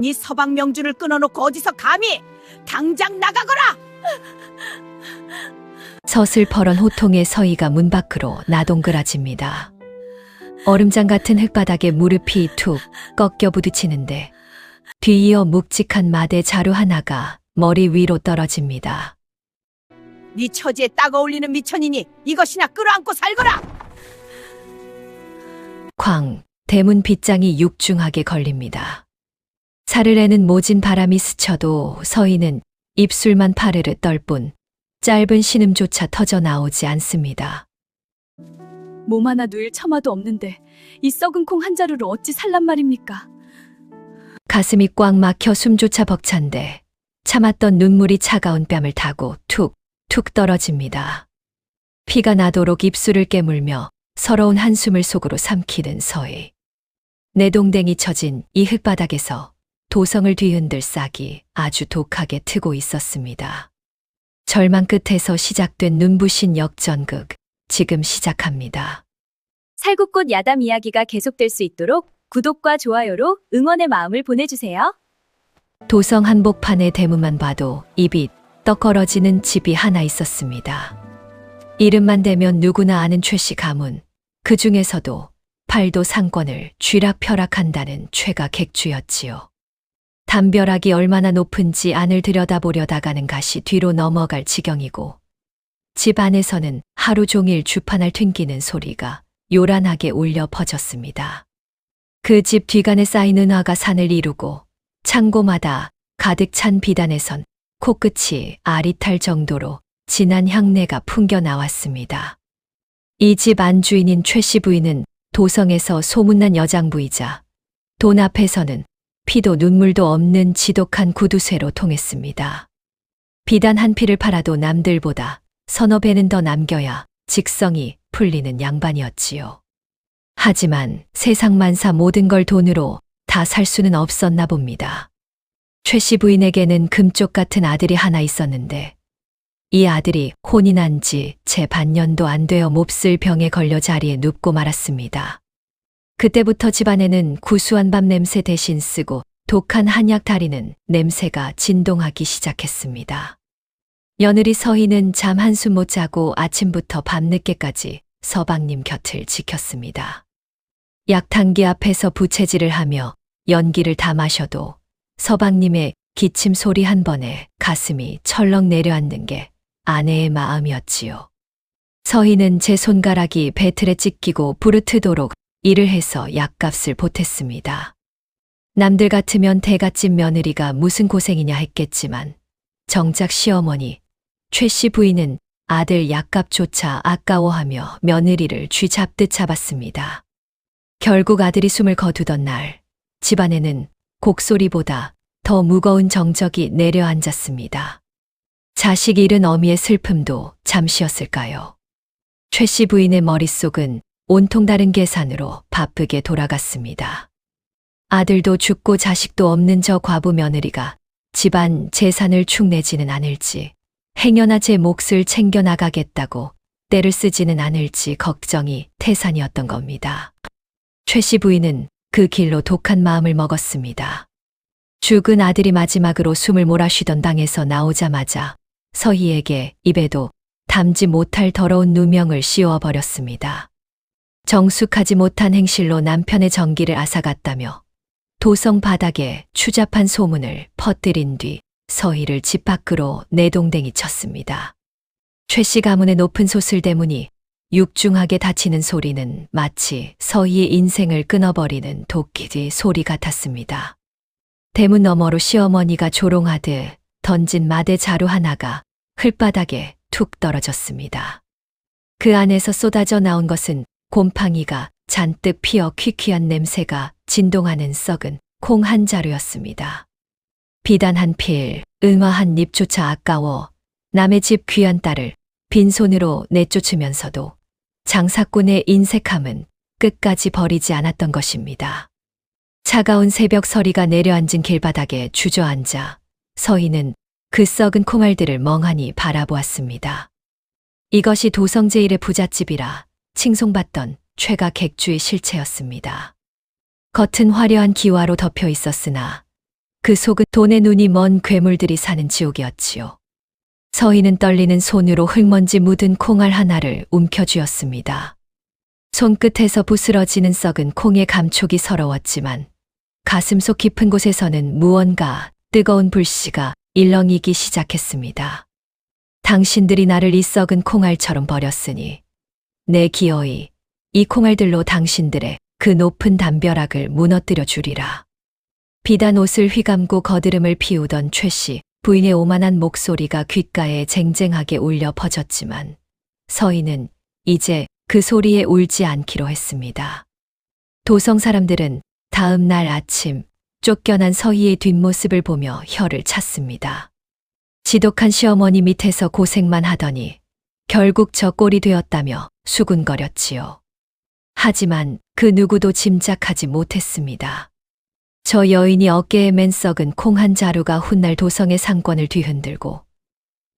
네 서방 명주를 끊어놓고 어디서 감히! 당장 나가거라! 서슬퍼런 호통에 서희가 문 밖으로 나동그라집니다. 얼음장 같은 흙바닥에 무릎이 툭 꺾여 부딪히는데 뒤이어 묵직한 마대 자루 하나가 머리 위로 떨어집니다. 네 처지에 딱 어울리는 미천이니 이것이나 끌어안고 살거라! 쾅! 대문 빗장이 육중하게 걸립니다. 사르르는 모진 바람이 스쳐도 서희는 입술만 파르르 떨 뿐 짧은 신음조차 터져 나오지 않습니다. 몸 하나 누일 처마도 없는데 이 썩은 콩 한 자루로 어찌 살란 말입니까? 가슴이 꽉 막혀 숨조차 벅찬데 참았던 눈물이 차가운 뺨을 타고 툭툭 떨어집니다. 피가 나도록 입술을 깨물며 서러운 한숨을 속으로 삼키는 서희. 내동댕이 쳐진 이 흙바닥에서 도성을 뒤흔들 싹이 아주 독하게 트고 있었습니다. 절망 끝에서 시작된 눈부신 역전극, 지금 시작합니다. 살구꽃 야담 이야기가 계속될 수 있도록 구독과 좋아요로 응원의 마음을 보내주세요. 도성 한복판의 대문만 봐도 입이 떡 벌어지는 집이 하나 있었습니다. 이름만 대면 누구나 아는 최씨 가문, 그 중에서도 팔도 상권을 쥐락펴락한다는 최가 객주였지요. 담벼락이 얼마나 높은지 안을 들여다보려다가는 가시 뒤로 넘어갈 지경이고 집 안에서는 하루 종일 주판을 튕기는 소리가 요란하게 울려 퍼졌습니다. 그 집 뒤간에 쌓인 은화가 산을 이루고 창고마다 가득 찬 비단에선 코끝이 아릿할 정도로 진한 향내가 풍겨 나왔습니다. 이 집 안주인인 최씨 부인은 도성에서 소문난 여장부이자 돈 앞에서는 피도 눈물도 없는 지독한 구두쇠로 통했습니다. 비단 한 피를 팔아도 남들보다 서너 배는 더 남겨야 직성이 풀리는 양반이었지요. 하지만 세상 만사 모든 걸 돈으로 다 살 수는 없었나 봅니다. 최씨 부인에게는 금쪽 같은 아들이 하나 있었는데 이 아들이 혼이 난 지 채 반년도 안 되어 몹쓸 병에 걸려 자리에 눕고 말았습니다. 그때부터 집안에는 구수한 밥 냄새 대신 쓰고 독한 한약 다리는 냄새가 진동하기 시작했습니다. 며느리 서희는 잠 한숨 못 자고 아침부터 밤늦게까지 서방님 곁을 지켰습니다. 약탕기 앞에서 부채질을 하며 연기를 다 마셔도 서방님의 기침 소리 한 번에 가슴이 철렁 내려앉는 게 아내의 마음이었지요. 서희는 제 손가락이 배틀에 찢기고 부르트도록 일을 해서 약값을 보탰습니다. 남들 같으면 대갓집 며느리가 무슨 고생이냐 했겠지만 정작 시어머니 최씨 부인은 아들 약값조차 아까워하며 며느리를 쥐잡듯 잡았습니다. 결국 아들이 숨을 거두던 날 집안에는 곡소리보다 더 무거운 정적이 내려앉았습니다. 자식 잃은 어미의 슬픔도 잠시였을까요? 최씨 부인의 머릿속은 온통 다른 계산으로 바쁘게 돌아갔습니다. 아들도 죽고 자식도 없는 저 과부 며느리가 집안 재산을 축내지는 않을지, 행여나 제 몫을 챙겨나가겠다고 때를 쓰지는 않을지 걱정이 태산이었던 겁니다. 최씨 부인은 그 길로 독한 마음을 먹었습니다. 죽은 아들이 마지막으로 숨을 몰아쉬던 방에서 나오자마자 서희에게 입에도 담지 못할 더러운 누명을 씌워버렸습니다. 정숙하지 못한 행실로 남편의 정기를 앗아갔다며 도성 바닥에 추잡한 소문을 퍼뜨린 뒤 서희를 집 밖으로 내동댕이 쳤습니다. 최씨 가문의 높은 소슬대문이 육중하게 닫히는 소리는 마치 서희의 인생을 끊어버리는 도끼 소리 같았습니다. 대문 너머로 시어머니가 조롱하듯 던진 마대 자루 하나가 흙바닥에 툭 떨어졌습니다. 그 안에서 쏟아져 나온 것은 곰팡이가 잔뜩 피어 퀴퀴한 냄새가 진동하는 썩은 콩 한 자루였습니다. 비단 한 필, 은화 한 잎조차 아까워 남의 집 귀한 딸을 빈손으로 내쫓으면서도 장사꾼의 인색함은 끝까지 버리지 않았던 것입니다. 차가운 새벽 서리가 내려앉은 길바닥에 주저앉아 서희는 그 썩은 콩알들을 멍하니 바라보았습니다. 이것이 도성제일의 부잣집이라 칭송받던 최가 객주의 실체였습니다. 겉은 화려한 기와로 덮여 있었으나 그 속은 돈의 눈이 먼 괴물들이 사는 지옥이었지요. 서희는 떨리는 손으로 흙먼지 묻은 콩알 하나를 움켜쥐었습니다. 손끝에서 부스러지는 썩은 콩의 감촉이 서러웠지만 가슴속 깊은 곳에서는 무언가 뜨거운 불씨가 일렁이기 시작했습니다. 당신들이 나를 이 썩은 콩알처럼 버렸으니 내 기어이 이 콩알들로 당신들의 그 높은 담벼락을 무너뜨려 주리라. 비단 옷을 휘감고 거드름을 피우던 최 씨 부인의 오만한 목소리가 귓가에 쟁쟁하게 울려 퍼졌지만 서희는 이제 그 소리에 울지 않기로 했습니다. 도성 사람들은 다음 날 아침 쫓겨난 서희의 뒷모습을 보며 혀를 찼습니다. 지독한 시어머니 밑에서 고생만 하더니 결국 저 꼴이 되었다며 수군거렸지요. 하지만 그 누구도 짐작하지 못했습니다. 저 여인이 어깨에 맨 썩은 콩 한 자루가 훗날 도성의 상권을 뒤흔들고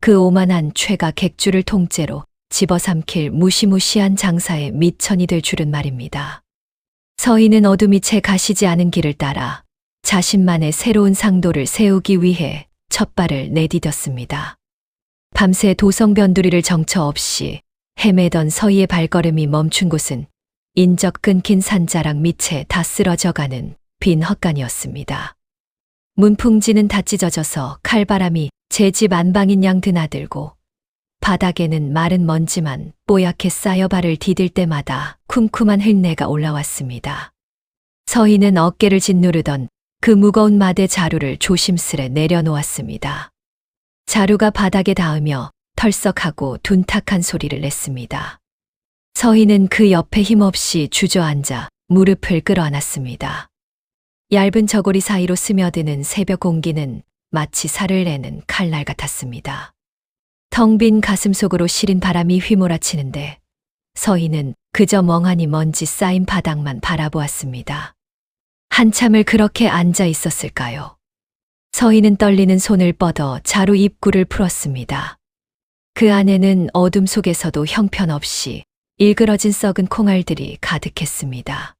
그 오만한 최가 객주를 통째로 집어삼킬 무시무시한 장사의 밑천이 될 줄은 말입니다. 서희는 어둠이 채 가시지 않은 길을 따라 자신만의 새로운 상도를 세우기 위해 첫 발을 내디뎠습니다. 밤새 도성 변두리를 정처 없이 헤매던 서희의 발걸음이 멈춘 곳은 인적 끊긴 산자락 밑에 다 쓰러져가는 빈 헛간이었습니다. 문풍지는 다 찢어져서 칼바람이 제 집 안방인 양 드나들고 바닥에는 마른 먼지만 뽀얗게 쌓여 발을 디딜 때마다 쿰쿰한 흙내가 올라왔습니다. 서희는 어깨를 짓누르던 그 무거운 마대 자루를 조심스레 내려놓았습니다. 자루가 바닥에 닿으며 털썩하고 둔탁한 소리를 냈습니다. 서희는 그 옆에 힘없이 주저앉아 무릎을 끌어안았습니다. 얇은 저고리 사이로 스며드는 새벽 공기는 마치 살을 내는 칼날 같았습니다. 텅 빈 가슴 속으로 시린 바람이 휘몰아치는데 서희는 그저 멍하니 먼지 쌓인 바닥만 바라보았습니다. 한참을 그렇게 앉아 있었을까요? 서희는 떨리는 손을 뻗어 자루 입구를 풀었습니다. 그 안에는 어둠 속에서도 형편없이 일그러진 썩은 콩알들이 가득했습니다.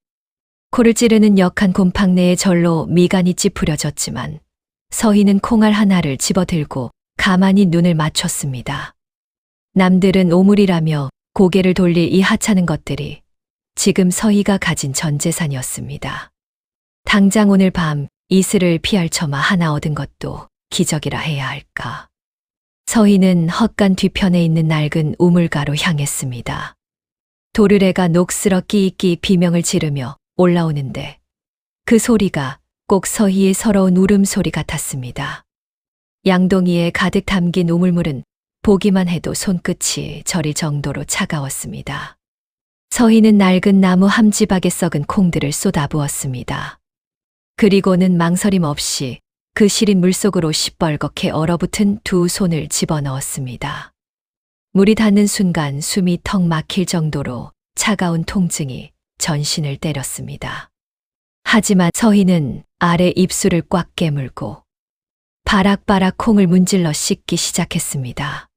코를 찌르는 역한 곰팡내에 절로 미간이 찌푸려졌지만 서희는 콩알 하나를 집어들고 가만히 눈을 맞췄습니다. 남들은 오물이라며 고개를 돌릴 이 하찮은 것들이 지금 서희가 가진 전 재산이었습니다. 당장 오늘 밤 이슬을 피할 처마 하나 얻은 것도 기적이라 해야 할까. 서희는 헛간 뒤편에 있는 낡은 우물가로 향했습니다. 도르래가 녹슬어 끼익끼 비명을 지르며 올라오는데 그 소리가 꼭 서희의 서러운 울음소리 같았습니다. 양동이에 가득 담긴 우물물은 보기만 해도 손끝이 저릴 정도로 차가웠습니다. 서희는 낡은 나무 함지박에 썩은 콩들을 쏟아부었습니다. 그리고는 망설임 없이 그 시린 물속으로 시뻘겋게 얼어붙은 두 손을 집어넣었습니다. 물이 닿는 순간 숨이 턱 막힐 정도로 차가운 통증이 전신을 때렸습니다. 하지만 서희는 아래 입술을 꽉 깨물고 바락바락 콩을 문질러 씻기 시작했습니다.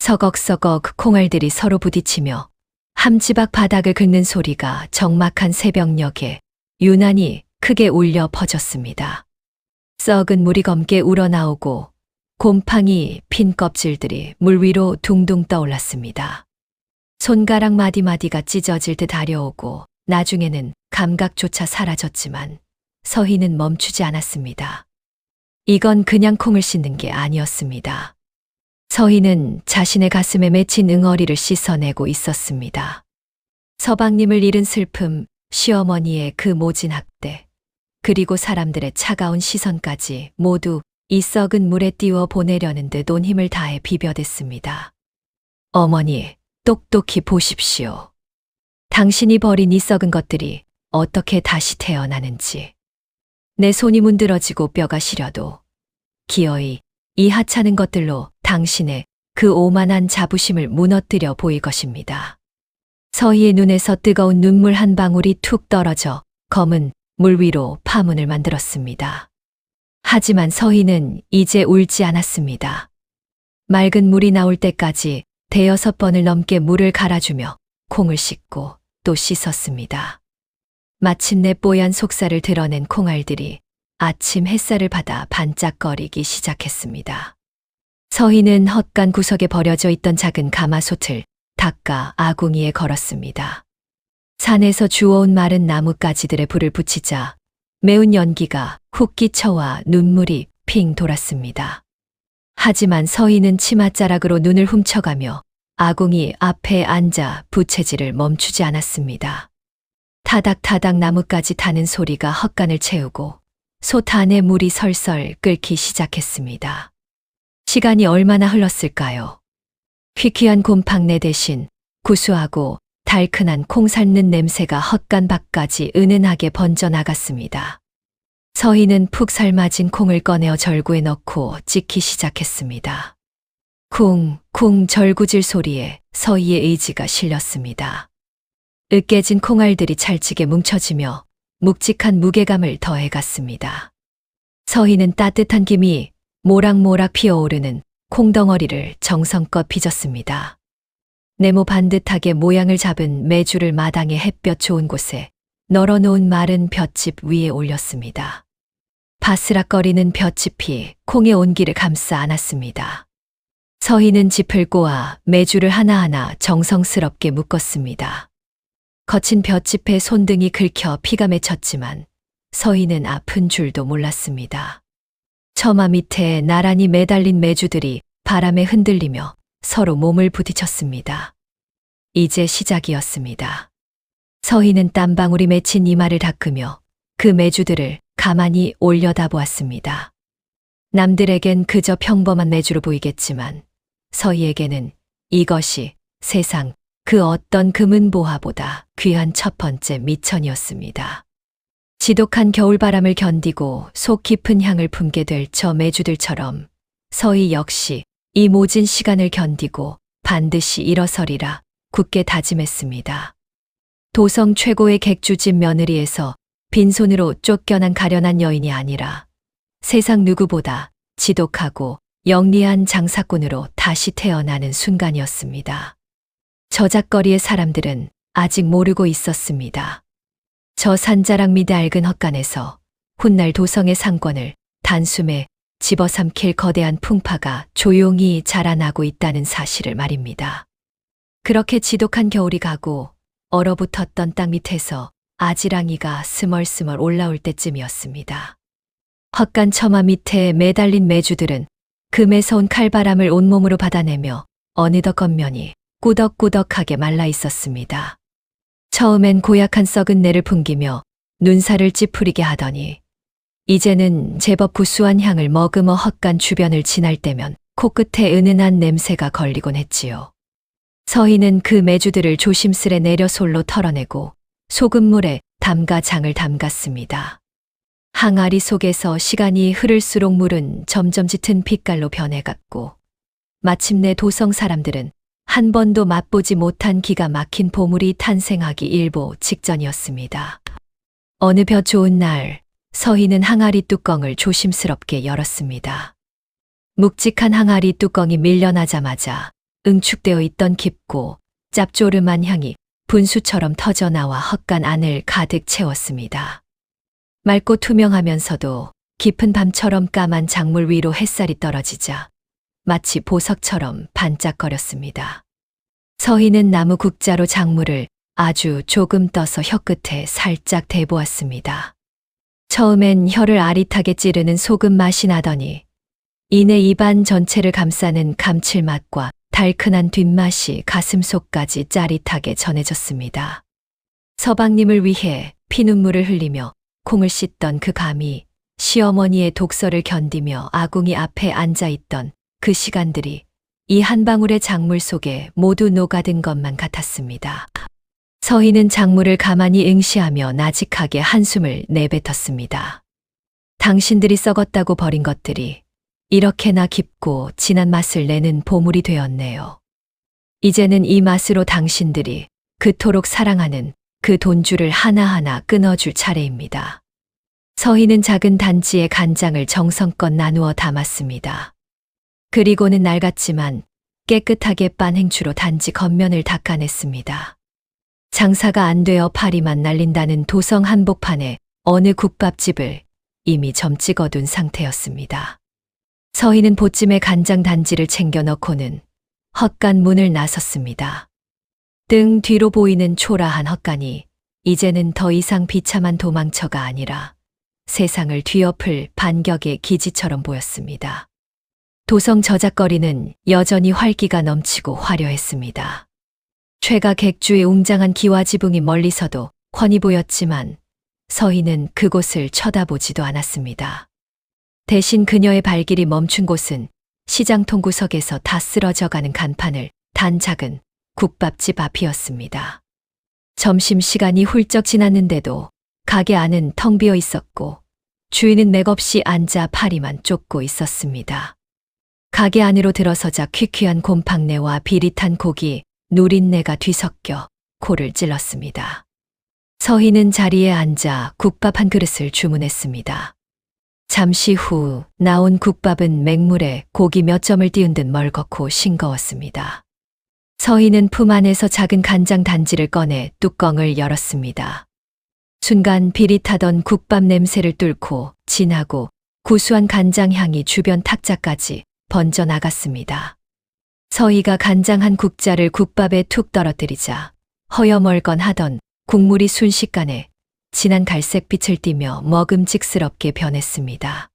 서걱서걱 콩알들이 서로 부딪히며 함지박 바닥을 긁는 소리가 적막한 새벽녘에 유난히 크게 울려 퍼졌습니다. 썩은 물이 검게 우러나오고 곰팡이 핀 껍질들이 물 위로 둥둥 떠올랐습니다. 손가락 마디마디가 찢어질 듯 하려오고 나중에는 감각조차 사라졌지만 서희는 멈추지 않았습니다. 이건 그냥 콩을 씻는 게 아니었습니다. 서희는 자신의 가슴에 맺힌 응어리를 씻어내고 있었습니다. 서방님을 잃은 슬픔, 시어머니의 그 모진 학대, 그리고 사람들의 차가운 시선까지 모두 이 썩은 물에 띄워 보내려는 듯 온 힘을 다해 비벼댔습니다. 어머니, 똑똑히 보십시오. 당신이 버린 이 썩은 것들이 어떻게 다시 태어나는지. 내 손이 문드러지고 뼈가 시려도 기어이 이 하찮은 것들로 당신의 그 오만한 자부심을 무너뜨려 보일 것입니다. 서희의 눈에서 뜨거운 눈물 한 방울이 툭 떨어져 검은 물 위로 파문을 만들었습니다. 하지만 서희는 이제 울지 않았습니다. 맑은 물이 나올 때까지 대여섯 번을 넘게 물을 갈아주며 콩을 씻고 또 씻었습니다. 마침내 뽀얀 속살을 드러낸 콩알들이 아침 햇살을 받아 반짝거리기 시작했습니다. 서희는 헛간 구석에 버려져 있던 작은 가마솥을 닦아 아궁이에 걸었습니다. 산에서 주워온 마른 나뭇가지들에 불을 붙이자 매운 연기가 훅 끼쳐와 눈물이 핑 돌았습니다. 하지만 서희는 치맛자락으로 눈을 훔쳐가며 아궁이 앞에 앉아 부채질을 멈추지 않았습니다. 타닥타닥 나뭇가지 타는 소리가 헛간을 채우고 솥 안에 물이 설설 끓기 시작했습니다. 시간이 얼마나 흘렀을까요? 퀴퀴한 곰팡내 대신 구수하고 달큰한 콩 삶는 냄새가 헛간 밖까지 은은하게 번져나갔습니다. 서희는 푹 삶아진 콩을 꺼내어 절구에 넣고 찢기 시작했습니다. 쿵쿵 절구질 소리에 서희의 의지가 실렸습니다. 으깨진 콩알들이 찰지게 뭉쳐지며 묵직한 무게감을 더해갔습니다. 서희는 따뜻한 김이 모락모락 피어오르는 콩덩어리를 정성껏 빚었습니다. 네모 반듯하게 모양을 잡은 메주를 마당의 햇볕 좋은 곳에 널어놓은 마른 볏짚 위에 올렸습니다. 바스락거리는 볏짚이 콩의 온기를 감싸 안았습니다. 서희는 짚을 꼬아 메주를 하나하나 정성스럽게 묶었습니다. 거친 볏짚에 손등이 긁혀 피가 맺혔지만 서희는 아픈 줄도 몰랐습니다. 처마 밑에 나란히 매달린 메주들이 바람에 흔들리며 서로 몸을 부딪혔습니다. 이제 시작이었습니다. 서희는 땀방울이 맺힌 이마를 닦으며 그 메주들을 가만히 올려다보았습니다. 남들에겐 그저 평범한 메주로 보이겠지만 서희에게는 이것이 세상 그 어떤 금은보화보다 귀한 첫 번째 미천이었습니다. 지독한 겨울바람을 견디고 속 깊은 향을 품게 될 저 메주들처럼 서희 역시 이 모진 시간을 견디고 반드시 일어서리라 굳게 다짐했습니다. 도성 최고의 객주집 며느리에서 빈손으로 쫓겨난 가련한 여인이 아니라 세상 누구보다 지독하고 영리한 장사꾼으로 다시 태어나는 순간이었습니다. 저작거리의 사람들은 아직 모르고 있었습니다. 저 산자락 밑에 낡은 헛간에서 훗날 도성의 상권을 단숨에 집어삼킬 거대한 풍파가 조용히 자라나고 있다는 사실을 말입니다. 그렇게 지독한 겨울이 가고 얼어붙었던 땅 밑에서 아지랑이가 스멀스멀 올라올 때쯤이었습니다. 헛간 처마 밑에 매달린 메주들은 금에서 온 칼바람을 온몸으로 받아내며 어느덧 겉면이 꾸덕꾸덕하게 말라 있었습니다. 처음엔 고약한 썩은 내를 풍기며 눈살을 찌푸리게 하더니 이제는 제법 구수한 향을 머금어 헛간 주변을 지날 때면 코끝에 은은한 냄새가 걸리곤 했지요. 서희는 그 메주들을 조심스레 내려 솔로 털어내고 소금물에 담가 장을 담갔습니다. 항아리 속에서 시간이 흐를수록 물은 점점 짙은 빛깔로 변해갔고 마침내 도성 사람들은 한 번도 맛보지 못한 기가 막힌 보물이 탄생하기 일보 직전이었습니다. 어느 볕 좋은 날 서희는 항아리 뚜껑을 조심스럽게 열었습니다. 묵직한 항아리 뚜껑이 밀려나자마자 응축되어 있던 깊고 짭조름한 향이 분수처럼 터져나와 헛간 안을 가득 채웠습니다. 맑고 투명하면서도 깊은 밤처럼 까만 작물 위로 햇살이 떨어지자 마치 보석처럼 반짝거렸습니다. 서희는 나무 국자로 작물을 아주 조금 떠서 혀끝에 살짝 대보았습니다. 처음엔 혀를 아릿하게 찌르는 소금 맛이 나더니 이내 입안 전체를 감싸는 감칠맛과 달큰한 뒷맛이 가슴속까지 짜릿하게 전해졌습니다. 서방님을 위해 피눈물을 흘리며 콩을 씻던 그 감이 시어머니의 독서를 견디며 아궁이 앞에 앉아있던 그 시간들이 이 한 방울의 작물 속에 모두 녹아든 것만 같았습니다. 서희는 작물을 가만히 응시하며 나직하게 한숨을 내뱉었습니다. 당신들이 썩었다고 버린 것들이 이렇게나 깊고 진한 맛을 내는 보물이 되었네요. 이제는 이 맛으로 당신들이 그토록 사랑하는 그 돈줄을 하나하나 끊어줄 차례입니다. 서희는 작은 단지에 간장을 정성껏 나누어 담았습니다. 그리고는 낡았지만 깨끗하게 빤 행주로 단지 겉면을 닦아냈습니다. 장사가 안 되어 파리만 날린다는 도성 한복판에 어느 국밥집을 이미 점 찍어둔 상태였습니다. 서희는 보찜에 간장 단지를 챙겨 넣고는 헛간 문을 나섰습니다. 등 뒤로 보이는 초라한 헛간이 이제는 더 이상 비참한 도망처가 아니라 세상을 뒤엎을 반격의 기지처럼 보였습니다. 도성 저작거리는 여전히 활기가 넘치고 화려했습니다. 최가 객주의 웅장한 기와 지붕이 멀리서도 훤히 보였지만 서희는 그곳을 쳐다보지도 않았습니다. 대신 그녀의 발길이 멈춘 곳은 시장통 구석에서 다 쓰러져가는 간판을 단 작은 국밥집 앞이었습니다. 점심시간이 훌쩍 지났는데도 가게 안은 텅 비어 있었고 주인은 맥없이 앉아 파리만 쫓고 있었습니다. 가게 안으로 들어서자 퀴퀴한 곰팡내와 비릿한 고기, 누린내가 뒤섞여 코를 찔렀습니다. 서희는 자리에 앉아 국밥 한 그릇을 주문했습니다. 잠시 후 나온 국밥은 맹물에 고기 몇 점을 띄운 듯 멀겋고 싱거웠습니다. 서희는 품 안에서 작은 간장 단지를 꺼내 뚜껑을 열었습니다. 순간 비릿하던 국밥 냄새를 뚫고 진하고 구수한 간장 향이 주변 탁자까지 번져 나갔습니다. 서희가 간장 한 국자를 국밥에 툭 떨어뜨리자 허여멀건하던 국물이 순식간에 진한 갈색빛을 띠며 먹음직스럽게 변했습니다.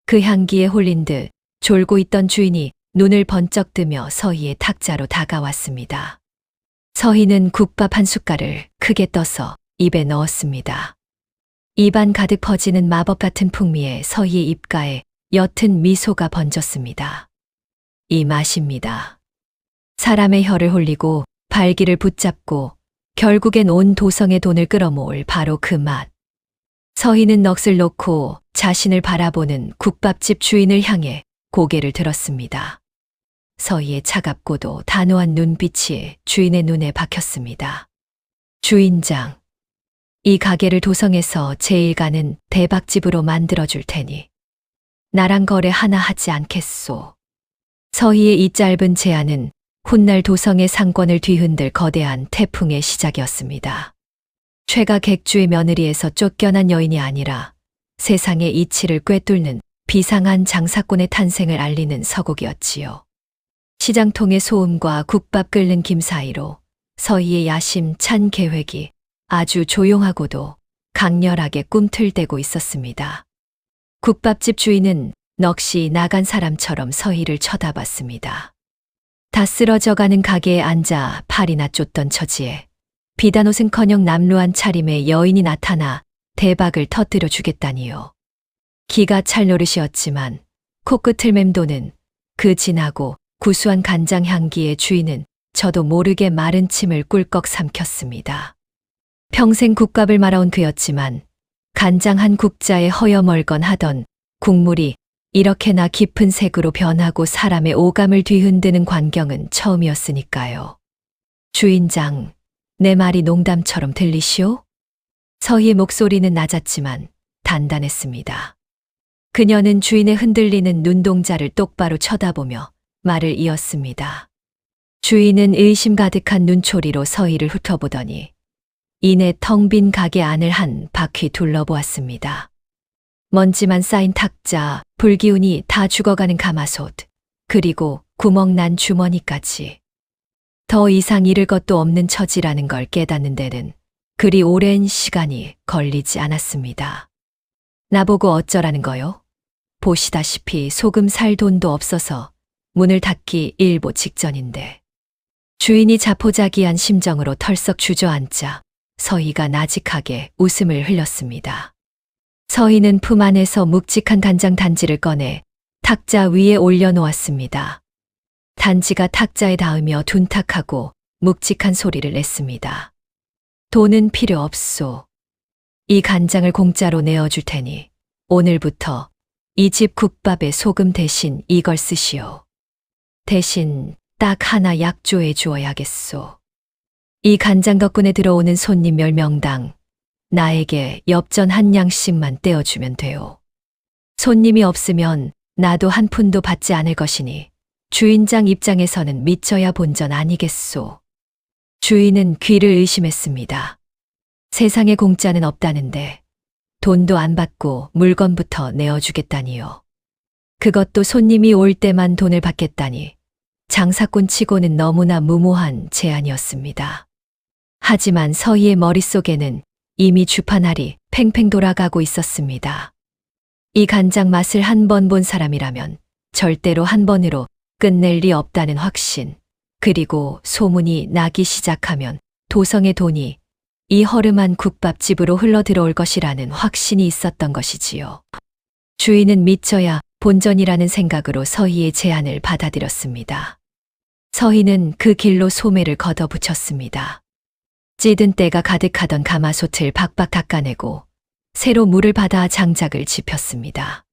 그 향기에 홀린 듯 졸고 있던 주인이 눈을 번쩍 뜨며 서희의 탁자로 다가왔습니다. 서희는 국밥 한 숟갈을 크게 떠서 입에 넣었습니다. 입안 가득 퍼지는 마법 같은 풍미에 서희의 입가에 옅은 미소가 번졌습니다. 이 맛입니다. 사람의 혀를 홀리고 발기를 붙잡고 결국엔 온 도성의 돈을 끌어모을 바로 그 맛. 서희는 넋을 놓고 자신을 바라보는 국밥집 주인을 향해 고개를 들었습니다. 서희의 차갑고도 단호한 눈빛이 주인의 눈에 박혔습니다. 주인장, 이 가게를 도성에서 제일 가는 대박집으로 만들어줄 테니 나랑 거래 하나 하지 않겠소. 서희의 이 짧은 제안은 훗날 도성의 상권을 뒤흔들 거대한 태풍의 시작이었습니다. 최가 객주의 며느리에서 쫓겨난 여인이 아니라 세상의 이치를 꿰뚫는 비상한 장사꾼의 탄생을 알리는 서곡이었지요. 시장통의 소음과 국밥 끓는 김 사이로 서희의 야심찬 계획이 아주 조용하고도 강렬하게 꿈틀대고 있었습니다. 국밥집 주인은 넋이 나간 사람처럼 서희를 쳐다봤습니다. 다 쓰러져가는 가게에 앉아 팔이나 쫓던 처지에 비단옷은커녕 남루한 차림의 여인이 나타나 대박을 터뜨려 주겠다니요. 기가 찰 노릇이었지만 코끝을 맴도는 그 진하고 구수한 간장 향기의 주인은 저도 모르게 마른 침을 꿀꺽 삼켰습니다. 평생 국밥을 말아온 그였지만 간장 한 국자에 허여멀건하던 국물이 이렇게나 깊은 색으로 변하고 사람의 오감을 뒤흔드는 광경은 처음이었으니까요. 주인장, 내 말이 농담처럼 들리시오? 서희의 목소리는 낮았지만 단단했습니다. 그녀는 주인의 흔들리는 눈동자를 똑바로 쳐다보며 말을 이었습니다. 주인은 의심 가득한 눈초리로 서희를 훑어보더니 이내 텅 빈 가게 안을 한 바퀴 둘러보았습니다. 먼지만 쌓인 탁자, 불기운이 다 죽어가는 가마솥, 그리고 구멍난 주머니까지. 더 이상 잃을 것도 없는 처지라는 걸 깨닫는 데는 그리 오랜 시간이 걸리지 않았습니다. 나보고 어쩌라는 거요? 보시다시피 소금 살 돈도 없어서 문을 닫기 일보 직전인데. 주인이 자포자기한 심정으로 털썩 주저앉자 서희가 나직하게 웃음을 흘렸습니다. 서희는 품 안에서 묵직한 간장 단지를 꺼내 탁자 위에 올려놓았습니다. 단지가 탁자에 닿으며 둔탁하고 묵직한 소리를 냈습니다. 돈은 필요 없소. 이 간장을 공짜로 내어줄 테니 오늘부터 이 집 국밥에 소금 대신 이걸 쓰시오. 대신 딱 하나 약조해 주어야겠소. 이 간장 덕분에 들어오는 손님 10명당 나에게 엽전 한 양씩만 떼어주면 돼요. 손님이 없으면 나도 한 푼도 받지 않을 것이니 주인장 입장에서는 미쳐야 본전 아니겠소. 주인은 귀를 의심했습니다. 세상에 공짜는 없다는데 돈도 안 받고 물건부터 내어주겠다니요. 그것도 손님이 올 때만 돈을 받겠다니 장사꾼 치고는 너무나 무모한 제안이었습니다. 하지만 서희의 머릿속에는 이미 주판알이 팽팽 돌아가고 있었습니다. 이 간장 맛을 한 번 본 사람이라면 절대로 한 번으로 끝낼 리 없다는 확신, 그리고 소문이 나기 시작하면 도성의 돈이 이 허름한 국밥집으로 흘러들어올 것이라는 확신이 있었던 것이지요. 주인은 믿져야 본전이라는 생각으로 서희의 제안을 받아들였습니다. 서희는 그 길로 소매를 걷어붙였습니다. 찌든 때가 가득하던 가마솥을 박박 닦아내고 새로 물을 받아 장작을 지폈습니다.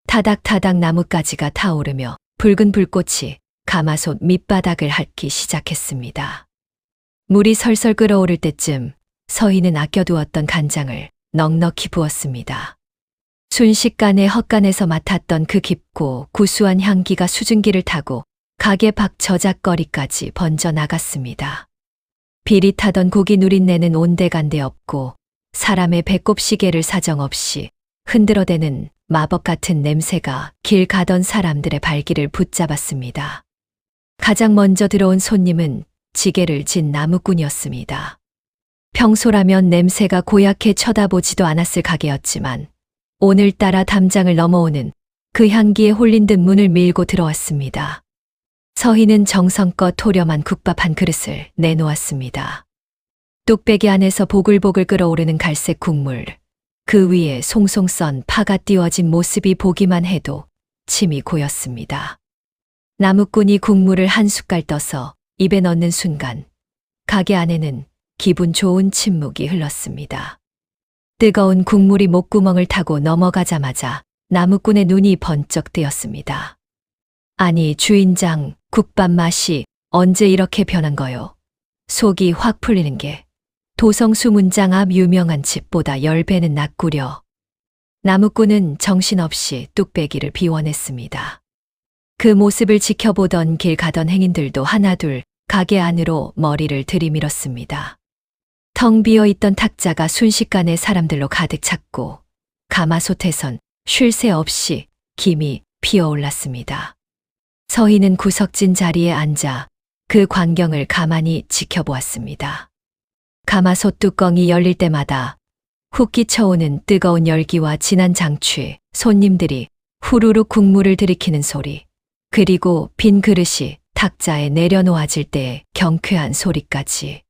타닥타닥 나뭇가지가 타오르며 붉은 불꽃이 가마솥 밑바닥을 핥기 시작했습니다. 물이 설설 끓어오를 때쯤 서희는 아껴두었던 간장을 넉넉히 부었습니다. 순식간에 헛간에서 맡았던 그 깊고 구수한 향기가 수증기를 타고 가게 밖 저작거리까지 번져 나갔습니다. 비릿하던 고기 누린내는 온데간데 없고 사람의 배꼽 시계를 사정없이 흔들어대는 마법 같은 냄새가 길 가던 사람들의 발길을 붙잡았습니다. 가장 먼저 들어온 손님은 지게를 진 나무꾼이었습니다. 평소라면 냄새가 고약해 쳐다보지도 않았을 가게였지만 오늘따라 담장을 넘어오는 그 향기에 홀린 듯 문을 밀고 들어왔습니다. 서희는 정성껏 토렴한 국밥 한 그릇을 내놓았습니다. 뚝배기 안에서 보글보글 끓어오르는 갈색 국물, 그 위에 송송 썬 파가 띄워진 모습이 보기만 해도 침이 고였습니다. 나무꾼이 국물을 한 숟갈 떠서 입에 넣는 순간 가게 안에는 기분 좋은 침묵이 흘렀습니다. 뜨거운 국물이 목구멍을 타고 넘어가자마자 나무꾼의 눈이 번쩍 뜨였습니다. 아니, 주인장, 국밥 맛이 언제 이렇게 변한 거요? 속이 확 풀리는 게 도성 수문장 앞 유명한 집보다 10배는 낫구려. 나무꾼은 정신없이 뚝배기를 비워냈습니다. 그 모습을 지켜보던 길 가던 행인들도 하나둘 가게 안으로 머리를 들이밀었습니다. 텅 비어있던 탁자가 순식간에 사람들로 가득 찼고 가마솥에선 쉴 새 없이 김이 피어올랐습니다. 서희는 구석진 자리에 앉아 그 광경을 가만히 지켜보았습니다. 가마솥 뚜껑이 열릴 때마다 훅 끼쳐오는 뜨거운 열기와 진한 장취, 손님들이 후루룩 국물을 들이키는 소리, 그리고 빈 그릇이 탁자에 내려놓아질 때의 경쾌한 소리까지.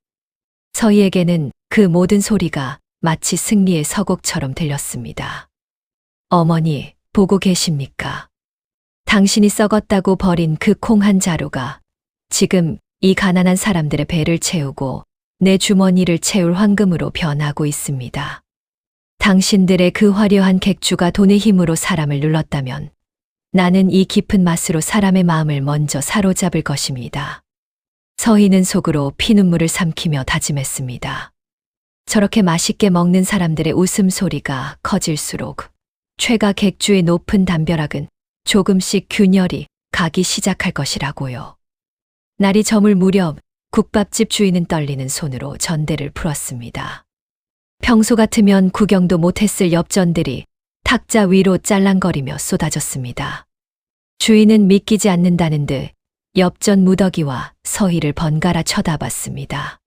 서희에게는 그 모든 소리가 마치 승리의 서곡처럼 들렸습니다. 어머니, 보고 계십니까? 당신이 썩었다고 버린 그 콩 한 자루가 지금 이 가난한 사람들의 배를 채우고 내 주머니를 채울 황금으로 변하고 있습니다. 당신들의 그 화려한 객주가 돈의 힘으로 사람을 눌렀다면 나는 이 깊은 맛으로 사람의 마음을 먼저 사로잡을 것입니다. 서희는 속으로 피눈물을 삼키며 다짐했습니다. 저렇게 맛있게 먹는 사람들의 웃음소리가 커질수록 최가 객주의 높은 담벼락은 조금씩 균열이 가기 시작할 것이라고요. 날이 저물 무렵 국밥집 주인은 떨리는 손으로 전대를 풀었습니다. 평소 같으면 구경도 못했을 엽전들이 탁자 위로 짤랑거리며 쏟아졌습니다. 주인은 믿기지 않는다는 듯 엽전 무더기와 서희를 번갈아 쳐다봤습니다.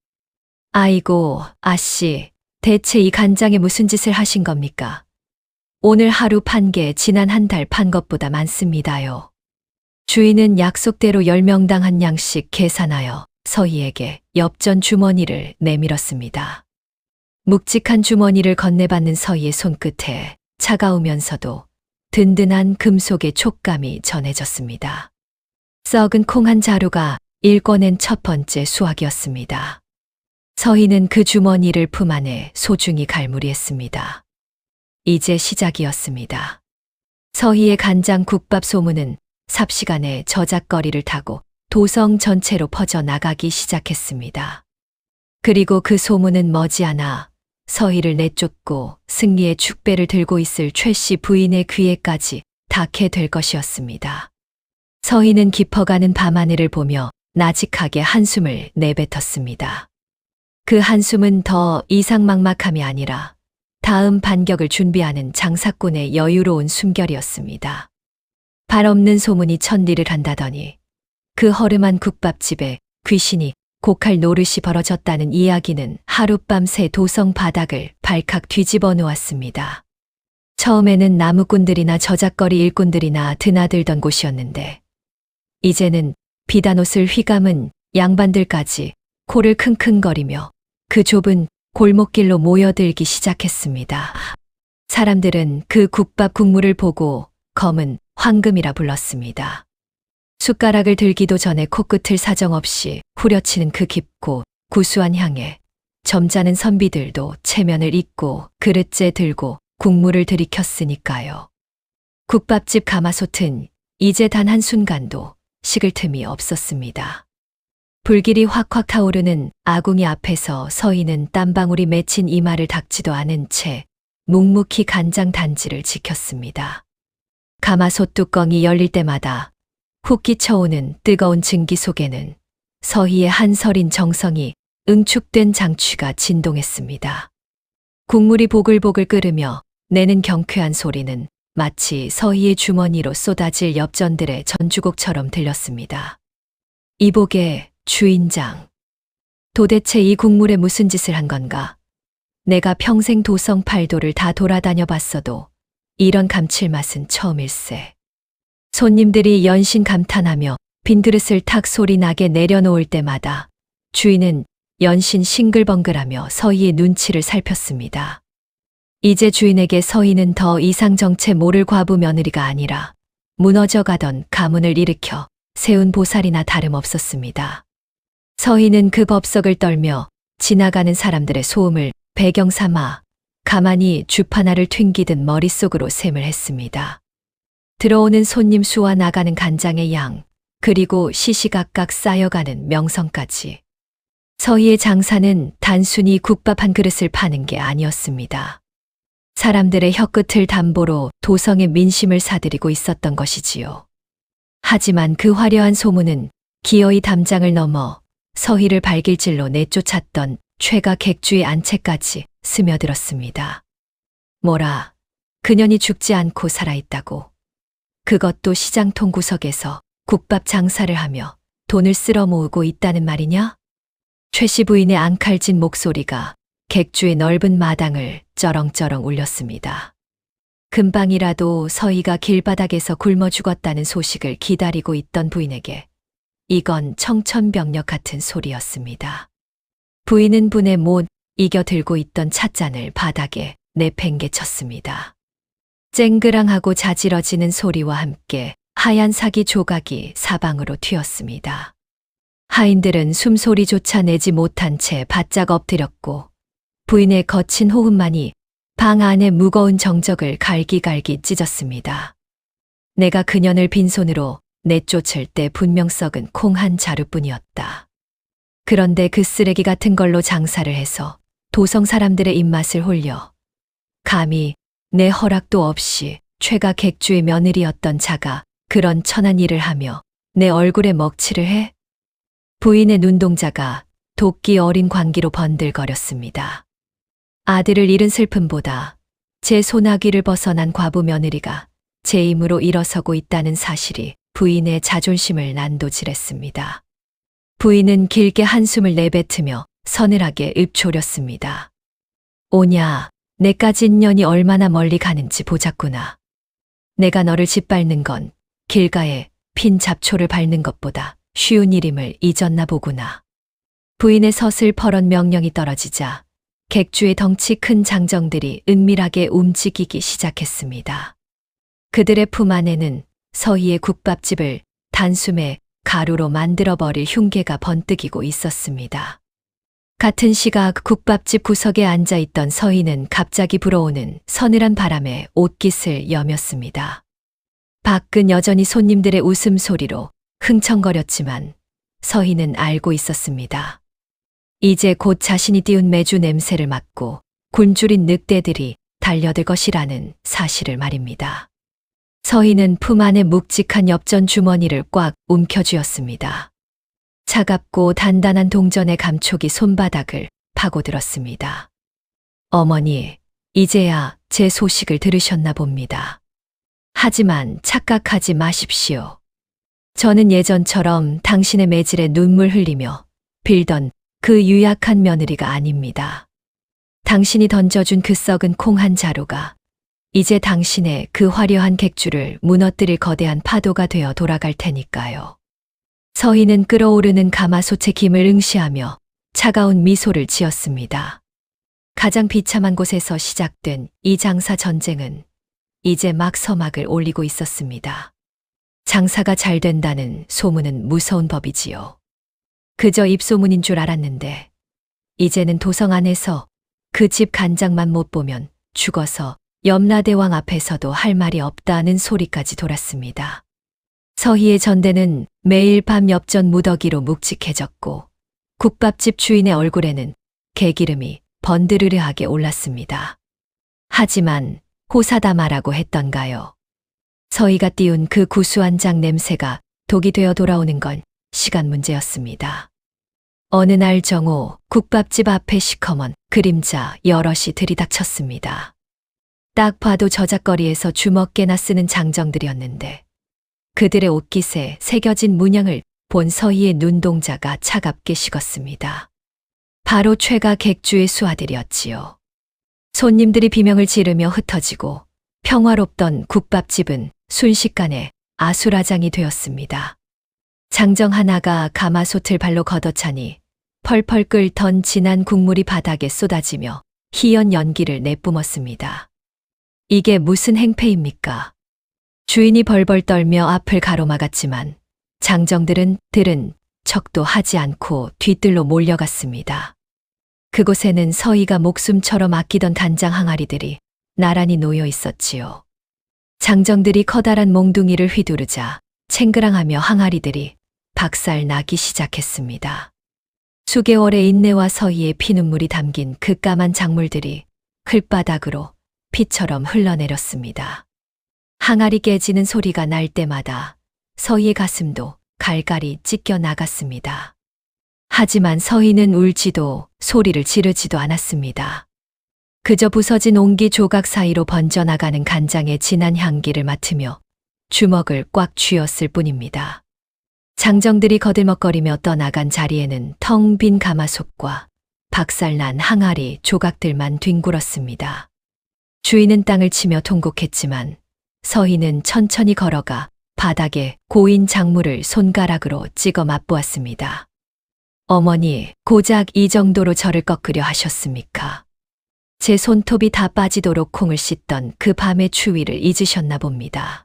아이고, 아씨, 대체 이 간장에 무슨 짓을 하신 겁니까? 오늘 하루 판 게 지난 한 달 판 것보다 많습니다요. 주인은 약속대로 10명당 한 양씩 계산하여 서희에게 엽전 주머니를 내밀었습니다. 묵직한 주머니를 건네받는 서희의 손끝에 차가우면서도 든든한 금속의 촉감이 전해졌습니다. 썩은 콩 한 자루가 일궈낸 첫 번째 수확이었습니다. 서희는 그 주머니를 품 안에 소중히 갈무리했습니다. 이제 시작이었습니다. 서희의 간장 국밥 소문은 삽시간에 저작거리를 타고 도성 전체로 퍼져나가기 시작했습니다. 그리고 그 소문은 머지않아 서희를 내쫓고 승리의 축배를 들고 있을 최 씨 부인의 귀에까지 닿게 될 것이었습니다. 서희는 깊어가는 밤하늘을 보며 나직하게 한숨을 내뱉었습니다. 그 한숨은 더 이상막막함이 아니라 다음 반격을 준비하는 장사꾼의 여유로운 숨결이었습니다. 발 없는 소문이 천리를 한다더니 그 허름한 국밥집에 귀신이 고칼 노릇이 벌어졌다는 이야기는 하룻밤새 도성 바닥을 발칵 뒤집어 놓았습니다. 처음에는 나무꾼들이나 저작거리 일꾼들이나 드나들던 곳이었는데 이제는 비단옷을 휘감은 양반들까지 코를 킁킁거리며 그 좁은 골목길로 모여들기 시작했습니다. 사람들은 그 국밥 국물을 보고 검은 황금이라 불렀습니다. 숟가락을 들기도 전에 코끝을 사정없이 후려치는 그 깊고 구수한 향에 점잖은 선비들도 체면을 잇고 그릇째 들고 국물을 들이켰으니까요. 국밥집 가마솥은 이제 단 한순간도 식을 틈이 없었습니다. 불길이 확확 타오르는 아궁이 앞에서 서희는 땀방울이 맺힌 이마를 닦지도 않은 채 묵묵히 간장 단지를 지켰습니다. 가마솥 뚜껑이 열릴 때마다 훅 끼쳐오는 뜨거운 증기 속에는 서희의 한서린 정성이 응축된 장취가 진동했습니다. 국물이 보글보글 끓으며 내는 경쾌한 소리는 마치 서희의 주머니로 쏟아질 엽전들의 전주곡처럼 들렸습니다. 이복의 주인장, 도대체 이 국물에 무슨 짓을 한 건가? 내가 평생 도성 팔도를 다 돌아다녀 봤어도 이런 감칠맛은 처음일세. 손님들이 연신 감탄하며 빈 그릇을 탁 소리 나게 내려놓을 때마다 주인은 연신 싱글벙글하며 서희의 눈치를 살폈습니다. 이제 주인에게 서희는 더 이상 정체 모를 과부 며느리가 아니라 무너져가던 가문을 일으켜 세운 보살이나 다름없었습니다. 서희는 그 법석을 떨며 지나가는 사람들의 소음을 배경 삼아 가만히 주파나를 튕기듯 머릿속으로 셈을 했습니다. 들어오는 손님 수와 나가는 간장의 양, 그리고 시시각각 쌓여가는 명성까지. 서희의 장사는 단순히 국밥 한 그릇을 파는 게 아니었습니다. 사람들의 혀끝을 담보로 도성의 민심을 사들이고 있었던 것이지요. 하지만 그 화려한 소문은 기어이 담장을 넘어 서희를 발길질로 내쫓았던 최가 객주의 안채까지 스며들었습니다. 뭐라, 그년이 죽지 않고 살아있다고. 그것도 시장통 구석에서 국밥 장사를 하며 돈을 쓸어 모으고 있다는 말이냐? 최씨 부인의 앙칼진 목소리가 객주의 넓은 마당을 쩌렁쩌렁 울렸습니다. 금방이라도 서희가 길바닥에서 굶어 죽었다는 소식을 기다리고 있던 부인에게 이건 청천벽력 같은 소리였습니다. 부인은 분에 못 이겨 들고 있던 찻잔을 바닥에 내팽개쳤습니다. 쨍그랑하고 자지러지는 소리와 함께 하얀 사기 조각이 사방으로 튀었습니다. 하인들은 숨소리조차 내지 못한 채 바짝 엎드렸고 부인의 거친 호흡만이 방 안의 무거운 정적을 갈기갈기 찢었습니다. 내가 그년을 빈손으로 내쫓을 때 분명 썩은 콩 한 자루뿐이었다. 그런데 그 쓰레기 같은 걸로 장사를 해서 도성 사람들의 입맛을 홀려 감히 내 허락도 없이 최가 객주의 며느리였던 자가 그런 천한 일을 하며 내 얼굴에 먹칠을 해? 부인의 눈동자가 도끼 어린 광기로 번들거렸습니다. 아들을 잃은 슬픔보다 제 소나기를 벗어난 과부 며느리가 제 힘으로 일어서고 있다는 사실이 부인의 자존심을 난도질했습니다. 부인은 길게 한숨을 내뱉으며 서늘하게 읊조렸습니다. 오냐, 내까진 년이 얼마나 멀리 가는지 보자꾸나. 내가 너를 짓밟는 건 길가에 핀 잡초를 밟는 것보다 쉬운 일임을 잊었나 보구나. 부인의 서슬퍼런 명령이 떨어지자 객주의 덩치 큰 장정들이 은밀하게 움직이기 시작했습니다. 그들의 품 안에는 서희의 국밥집을 단숨에 가루로 만들어버릴 흉계가 번뜩이고 있었습니다. 같은 시각 국밥집 구석에 앉아있던 서희는 갑자기 불어오는 서늘한 바람에 옷깃을 여몄습니다. 밖은 여전히 손님들의 웃음소리로 흥청거렸지만 서희는 알고 있었습니다. 이제 곧 자신이 띄운 메주 냄새를 맡고 굶주린 늑대들이 달려들 것이라는 사실을 말입니다. 서희는 품 안에 묵직한 엽전 주머니를 꽉 움켜쥐었습니다. 차갑고 단단한 동전의 감촉이 손바닥을 파고들었습니다. 어머니, 이제야 제 소식을 들으셨나 봅니다. 하지만 착각하지 마십시오. 저는 예전처럼 당신의 매질에 눈물 흘리며 빌던 그 유약한 며느리가 아닙니다. 당신이 던져준 그 썩은 콩 한 자루가 이제 당신의 그 화려한 객주를 무너뜨릴 거대한 파도가 되어 돌아갈 테니까요. 서희는 끓어오르는 가마솥의 김을 응시하며 차가운 미소를 지었습니다. 가장 비참한 곳에서 시작된 이 장사 전쟁은 이제 막 서막을 올리고 있었습니다. 장사가 잘 된다는 소문은 무서운 법이지요. 그저 입소문인 줄 알았는데 이제는 도성 안에서 그 집 간장만 못 보면 죽어서 염라대왕 앞에서도 할 말이 없다는 소리까지 돌았습니다. 서희의 전대는 매일 밤 엽전 무더기로 묵직해졌고 국밥집 주인의 얼굴에는 개기름이 번드르르하게 올랐습니다. 하지만 호사다마라고 했던가요? 서희가 띄운 그 구수한 장 냄새가 독이 되어 돌아오는 건 시간 문제였습니다. 어느 날 정오 국밥집 앞에 시커먼 그림자 여럿이 들이닥쳤습니다. 딱 봐도 저작거리에서 주먹깨나 쓰는 장정들이었는데 그들의 옷깃에 새겨진 문양을 본 서희의 눈동자가 차갑게 식었습니다. 바로 최가 객주의 수하들이었지요. 손님들이 비명을 지르며 흩어지고 평화롭던 국밥집은 순식간에 아수라장이 되었습니다. 장정 하나가 가마솥을 발로 걷어차니 펄펄 끓던 진한 국물이 바닥에 쏟아지며 희연 연기를 내뿜었습니다. 이게 무슨 행패입니까? 주인이 벌벌 떨며 앞을 가로막았지만 장정들은 들은 척도 하지 않고 뒤뜰로 몰려갔습니다. 그곳에는 서희가 목숨처럼 아끼던 간장 항아리들이 나란히 놓여 있었지요. 장정들이 커다란 몽둥이를 휘두르자 챙그랑하며 항아리들이 박살 나기 시작했습니다. 수개월의 인내와 서희의 피눈물이 담긴 그 까만 작물들이 흘바닥으로 피처럼 흘러내렸습니다. 항아리 깨지는 소리가 날 때마다 서희의 가슴도 갈갈이 찢겨 나갔습니다. 하지만 서희는 울지도 소리를 지르지도 않았습니다. 그저 부서진 옹기 조각 사이로 번져나가는 간장의 진한 향기를 맡으며 주먹을 꽉 쥐었을 뿐입니다. 장정들이 거들먹거리며 떠나간 자리에는 텅 빈 가마솥과 박살난 항아리 조각들만 뒹굴었습니다. 주인은 땅을 치며 통곡했지만 서희는 천천히 걸어가 바닥에 고인 작물을 손가락으로 찍어 맛보았습니다. 어머니, 고작 이 정도로 저를 꺾으려 하셨습니까? 제 손톱이 다 빠지도록 콩을 씻던 그 밤의 추위를 잊으셨나 봅니다.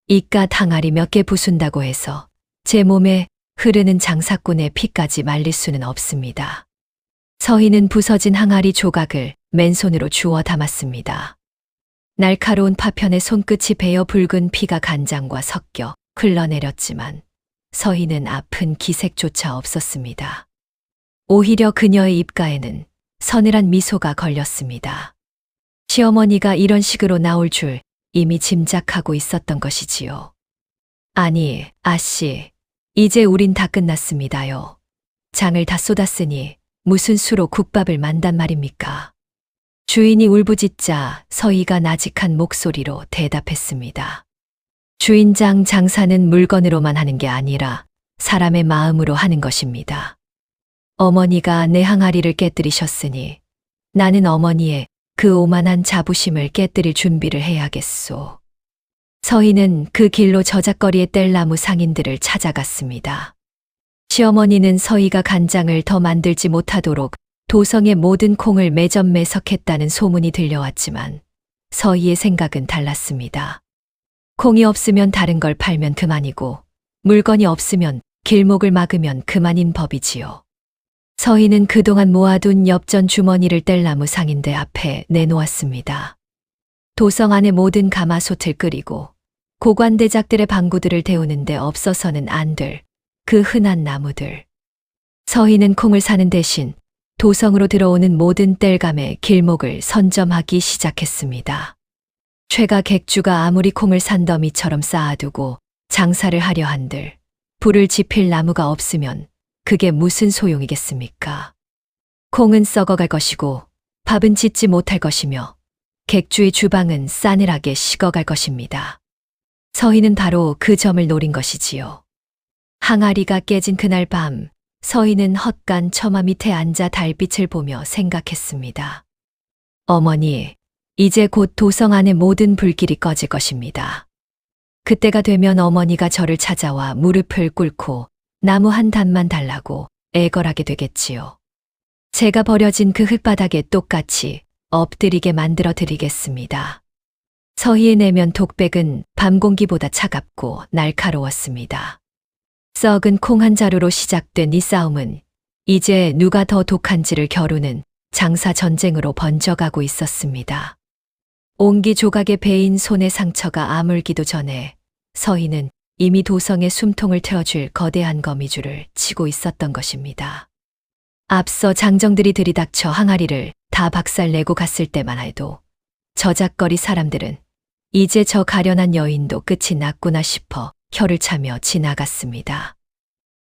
이깟 항아리 몇 개 부순다고 해서 제 몸에 흐르는 장사꾼의 피까지 말릴 수는 없습니다. 서희는 부서진 항아리 조각을 맨손으로 주워 담았습니다. 날카로운 파편의 손끝이 베어 붉은 피가 간장과 섞여 흘러내렸지만 서희는 아픈 기색조차 없었습니다. 오히려 그녀의 입가에는 서늘한 미소가 걸렸습니다. 시어머니가 이런 식으로 나올 줄 이미 짐작하고 있었던 것이지요. 아니, 아씨, 이제 우린 다 끝났습니다요. 장을 다 쏟았으니 무슨 수로 국밥을 만단 말입니까? 주인이 울부짖자 서희가 나직한 목소리로 대답했습니다. 주인장 장사는 물건으로만 하는 게 아니라 사람의 마음으로 하는 것입니다. 어머니가 내 항아리를 깨뜨리셨으니 나는 어머니의 그 오만한 자부심을 깨뜨릴 준비를 해야겠소. 서희는 그 길로 저작거리의 뗄나무 상인들을 찾아갔습니다. 시어머니는 서희가 간장을 더 만들지 못하도록 도성의 모든 콩을 매점매석했다는 소문이 들려왔지만 서희의 생각은 달랐습니다. 콩이 없으면 다른 걸 팔면 그만이고 물건이 없으면 길목을 막으면 그만인 법이지요. 서희는 그동안 모아둔 엽전 주머니를 뗄나무 상인들 앞에 내놓았습니다. 도성 안의 모든 가마솥을 끓이고 고관대작들의 방구들을 데우는데 없어서는 안 될 그 흔한 나무들. 서희는 콩을 사는 대신 도성으로 들어오는 모든 땔감의 길목을 선점하기 시작했습니다. 최가 객주가 아무리 콩을 산더미처럼 쌓아두고 장사를 하려 한들 불을 지필 나무가 없으면 그게 무슨 소용이겠습니까? 콩은 썩어갈 것이고 밥은 짓지 못할 것이며 객주의 주방은 싸늘하게 식어갈 것입니다. 서희는 바로 그 점을 노린 것이지요. 항아리가 깨진 그날 밤, 서희는 헛간 처마 밑에 앉아 달빛을 보며 생각했습니다. 어머니, 이제 곧 도성 안의 모든 불길이 꺼질 것입니다. 그때가 되면 어머니가 저를 찾아와 무릎을 꿇고 나무 한 단만 달라고 애걸하게 되겠지요. 제가 버려진 그 흙바닥에 똑같이 엎드리게 만들어 드리겠습니다. 서희의 내면 독백은 밤 공기보다 차갑고 날카로웠습니다. 썩은 콩 한 자루로 시작된 이 싸움은 이제 누가 더 독한지를 겨루는 장사 전쟁으로 번져가고 있었습니다. 옹기 조각에 베인 손의 상처가 아물기도 전에 서희는 이미 도성의 숨통을 트어줄 거대한 거미줄을 치고 있었던 것입니다. 앞서 장정들이 들이닥쳐 항아리를 다 박살내고 갔을 때만 해도 저작거리 사람들은 이제 저 가련한 여인도 끝이 났구나 싶어 혀를 차며 지나갔습니다.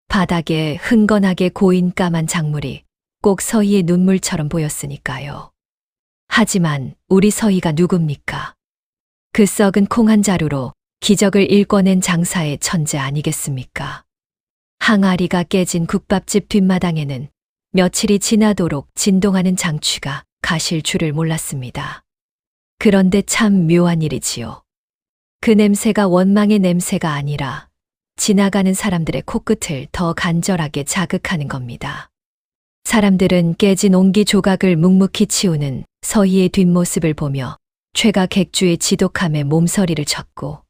바닥에 흥건하게 고인 까만 작물이 꼭 서희의 눈물처럼 보였으니까요. 하지만 우리 서희가 누굽니까? 그 썩은 콩 한 자루로 기적을 일궈낸 장사의 천재 아니겠습니까? 항아리가 깨진 국밥집 뒷마당에는 며칠이 지나도록 진동하는 장취가 가실 줄을 몰랐습니다. 그런데 참 묘한 일이지요. 그 냄새가 원망의 냄새가 아니라 지나가는 사람들의 코끝을 더 간절하게 자극하는 겁니다. 사람들은 깨진 옹기 조각을 묵묵히 치우는 서희의 뒷모습을 보며 최가 객주의 지독함에 몸서리를 쳤고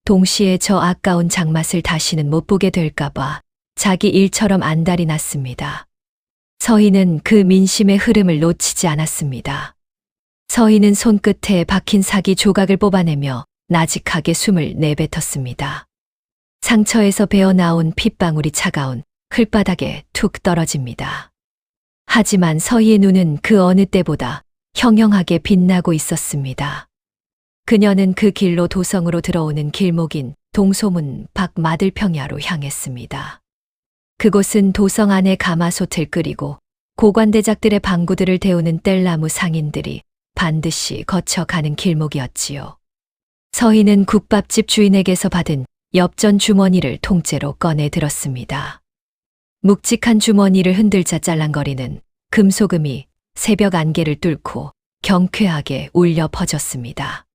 동시에 저 아까운 장맛을 다시는 못 보게 될까봐 자기 일처럼 안달이 났습니다. 서희는 그 민심의 흐름을 놓치지 않았습니다. 서희는 손끝에 박힌 사기 조각을 뽑아내며 나직하게 숨을 내뱉었습니다. 상처에서 배어나온 핏방울이 차가운 흙바닥에 툭 떨어집니다. 하지만 서희의 눈은 그 어느 때보다 형형하게 빛나고 있었습니다. 그녀는 그 길로 도성으로 들어오는 길목인 동소문 밖 마들평야로 향했습니다. 그곳은 도성 안에 가마솥을 끓이고 고관대작들의 방구들을 데우는 뗄나무 상인들이 반드시 거쳐가는 길목이었지요. 서희는 국밥집 주인에게서 받은 엽전 주머니를 통째로 꺼내 들었습니다. 묵직한 주머니를 흔들자 짤랑거리는 금소금이 새벽 안개를 뚫고 경쾌하게 울려 퍼졌습니다.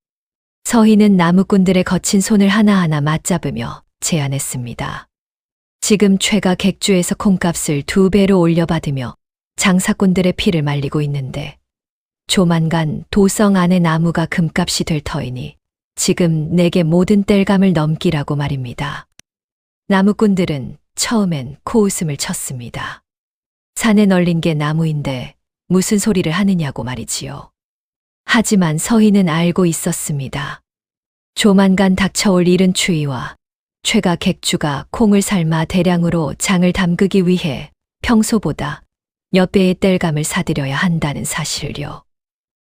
서희는 나무꾼들의 거친 손을 하나하나 맞잡으며 제안했습니다. 지금 최가 객주에서 콩값을 2배로 올려받으며 장사꾼들의 피를 말리고 있는데 조만간 도성 안의 나무가 금값이 될 터이니 지금 내게 모든 땔감을 넘기라고 말입니다. 나무꾼들은 처음엔 코웃음을 쳤습니다. 산에 널린 게 나무인데 무슨 소리를 하느냐고 말이지요. 하지만 서희는 알고 있었습니다. 조만간 닥쳐올 이른 추위와 최가 객주가 콩을 삶아 대량으로 장을 담그기 위해 평소보다 몇 배의 땔감을 사들여야 한다는 사실을요.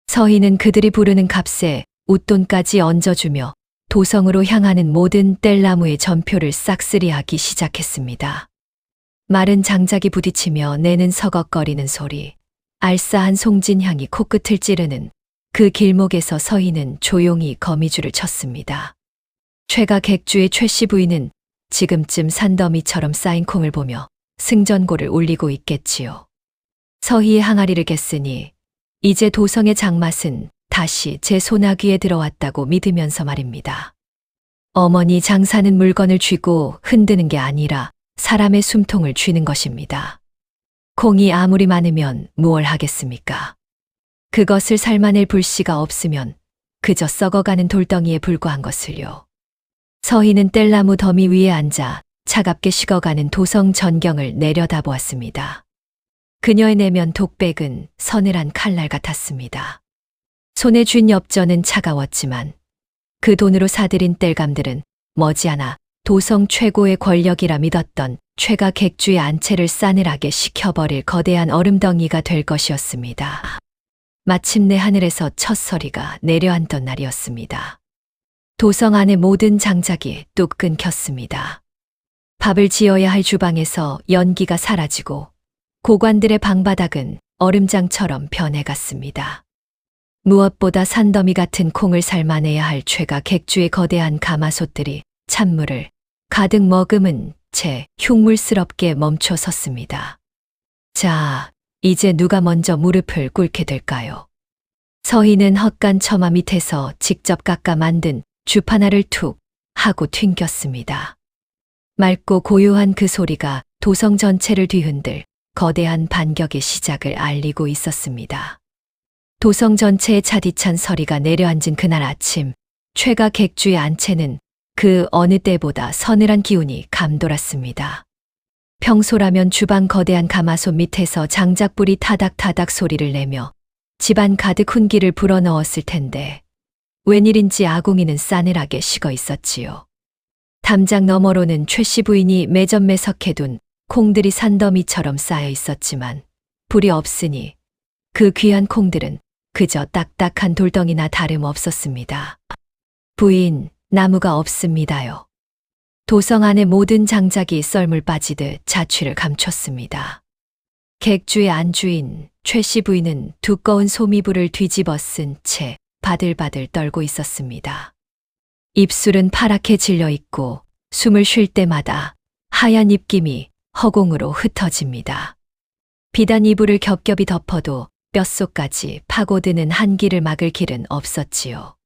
서희는 그들이 부르는 값에 웃돈까지 얹어주며 도성으로 향하는 모든 뗄나무의 전표를 싹쓸이하기 시작했습니다. 마른 장작이 부딪히며 내는 서걱거리는 소리, 알싸한 송진향이 코끝을 찌르는 그 길목에서 서희는 조용히 거미줄을 쳤습니다. 최가 객주의 최씨 부인은 지금쯤 산더미처럼 쌓인 콩을 보며 승전고를 울리고 있겠지요. 서희의 항아리를 깼으니 이제 도성의 장맛은 다시 제 소나귀에 들어왔다고 믿으면서 말입니다. 어머니, 장사는 물건을 쥐고 흔드는 게 아니라 사람의 숨통을 쥐는 것입니다. 콩이 아무리 많으면 무얼 하겠습니까? 그것을 삶아낼 불씨가 없으면 그저 썩어가는 돌덩이에 불과한 것을요. 서희는 뗄나무 더미 위에 앉아 차갑게 식어가는 도성 전경을 내려다보았습니다. 그녀의 내면 독백은 서늘한 칼날 같았습니다. 손에 쥔 엽전은 차가웠지만 그 돈으로 사들인 땔감들은 머지않아 도성 최고의 권력이라 믿었던 최가 객주의 안채를 싸늘하게 식혀버릴 거대한 얼음덩이가 될 것이었습니다. 마침내 하늘에서 첫 서리가 내려앉던 날이었습니다. 도성 안의 모든 장작이 뚝 끊겼습니다. 밥을 지어야 할 주방에서 연기가 사라지고 고관들의 방바닥은 얼음장처럼 변해갔습니다. 무엇보다 산더미 같은 콩을 삶아내야 할 최가 객주의 거대한 가마솥들이 찬물을 가득 머금은 채 흉물스럽게 멈춰 섰습니다. 자, 이제 누가 먼저 무릎을 꿇게 될까요? 서희는 헛간 처마 밑에서 직접 깎아 만든 줍 하나를 툭 하고 튕겼습니다. 맑고 고요한 그 소리가 도성 전체를 뒤흔들 거대한 반격의 시작을 알리고 있었습니다. 도성 전체에 차디찬 서리가 내려앉은 그날 아침, 최가 객주의 안채는 그 어느 때보다 서늘한 기운이 감돌았습니다. 평소라면 주방 거대한 가마솥 밑에서 장작불이 타닥타닥 소리를 내며 집안 가득 훈기를 불어넣었을 텐데 웬일인지 아궁이는 싸늘하게 식어 있었지요. 담장 너머로는 최 씨 부인이 매점매석해둔 콩들이 산더미처럼 쌓여 있었지만 불이 없으니 그 귀한 콩들은 그저 딱딱한 돌덩이나 다름없었습니다. 부인, 나무가 없습니다요. 도성 안의 모든 장작이 썰물 빠지듯 자취를 감췄습니다. 객주의 안주인 최 씨 부인은 두꺼운 소미불을 뒤집어 쓴 채 바들바들 떨고 있었습니다. 입술은 파랗게 질려 있고 숨을 쉴 때마다 하얀 입김이 허공으로 흩어집니다. 비단 이불을 겹겹이 덮어도 뼛속까지 파고드는 한기를 막을 길은 없었지요.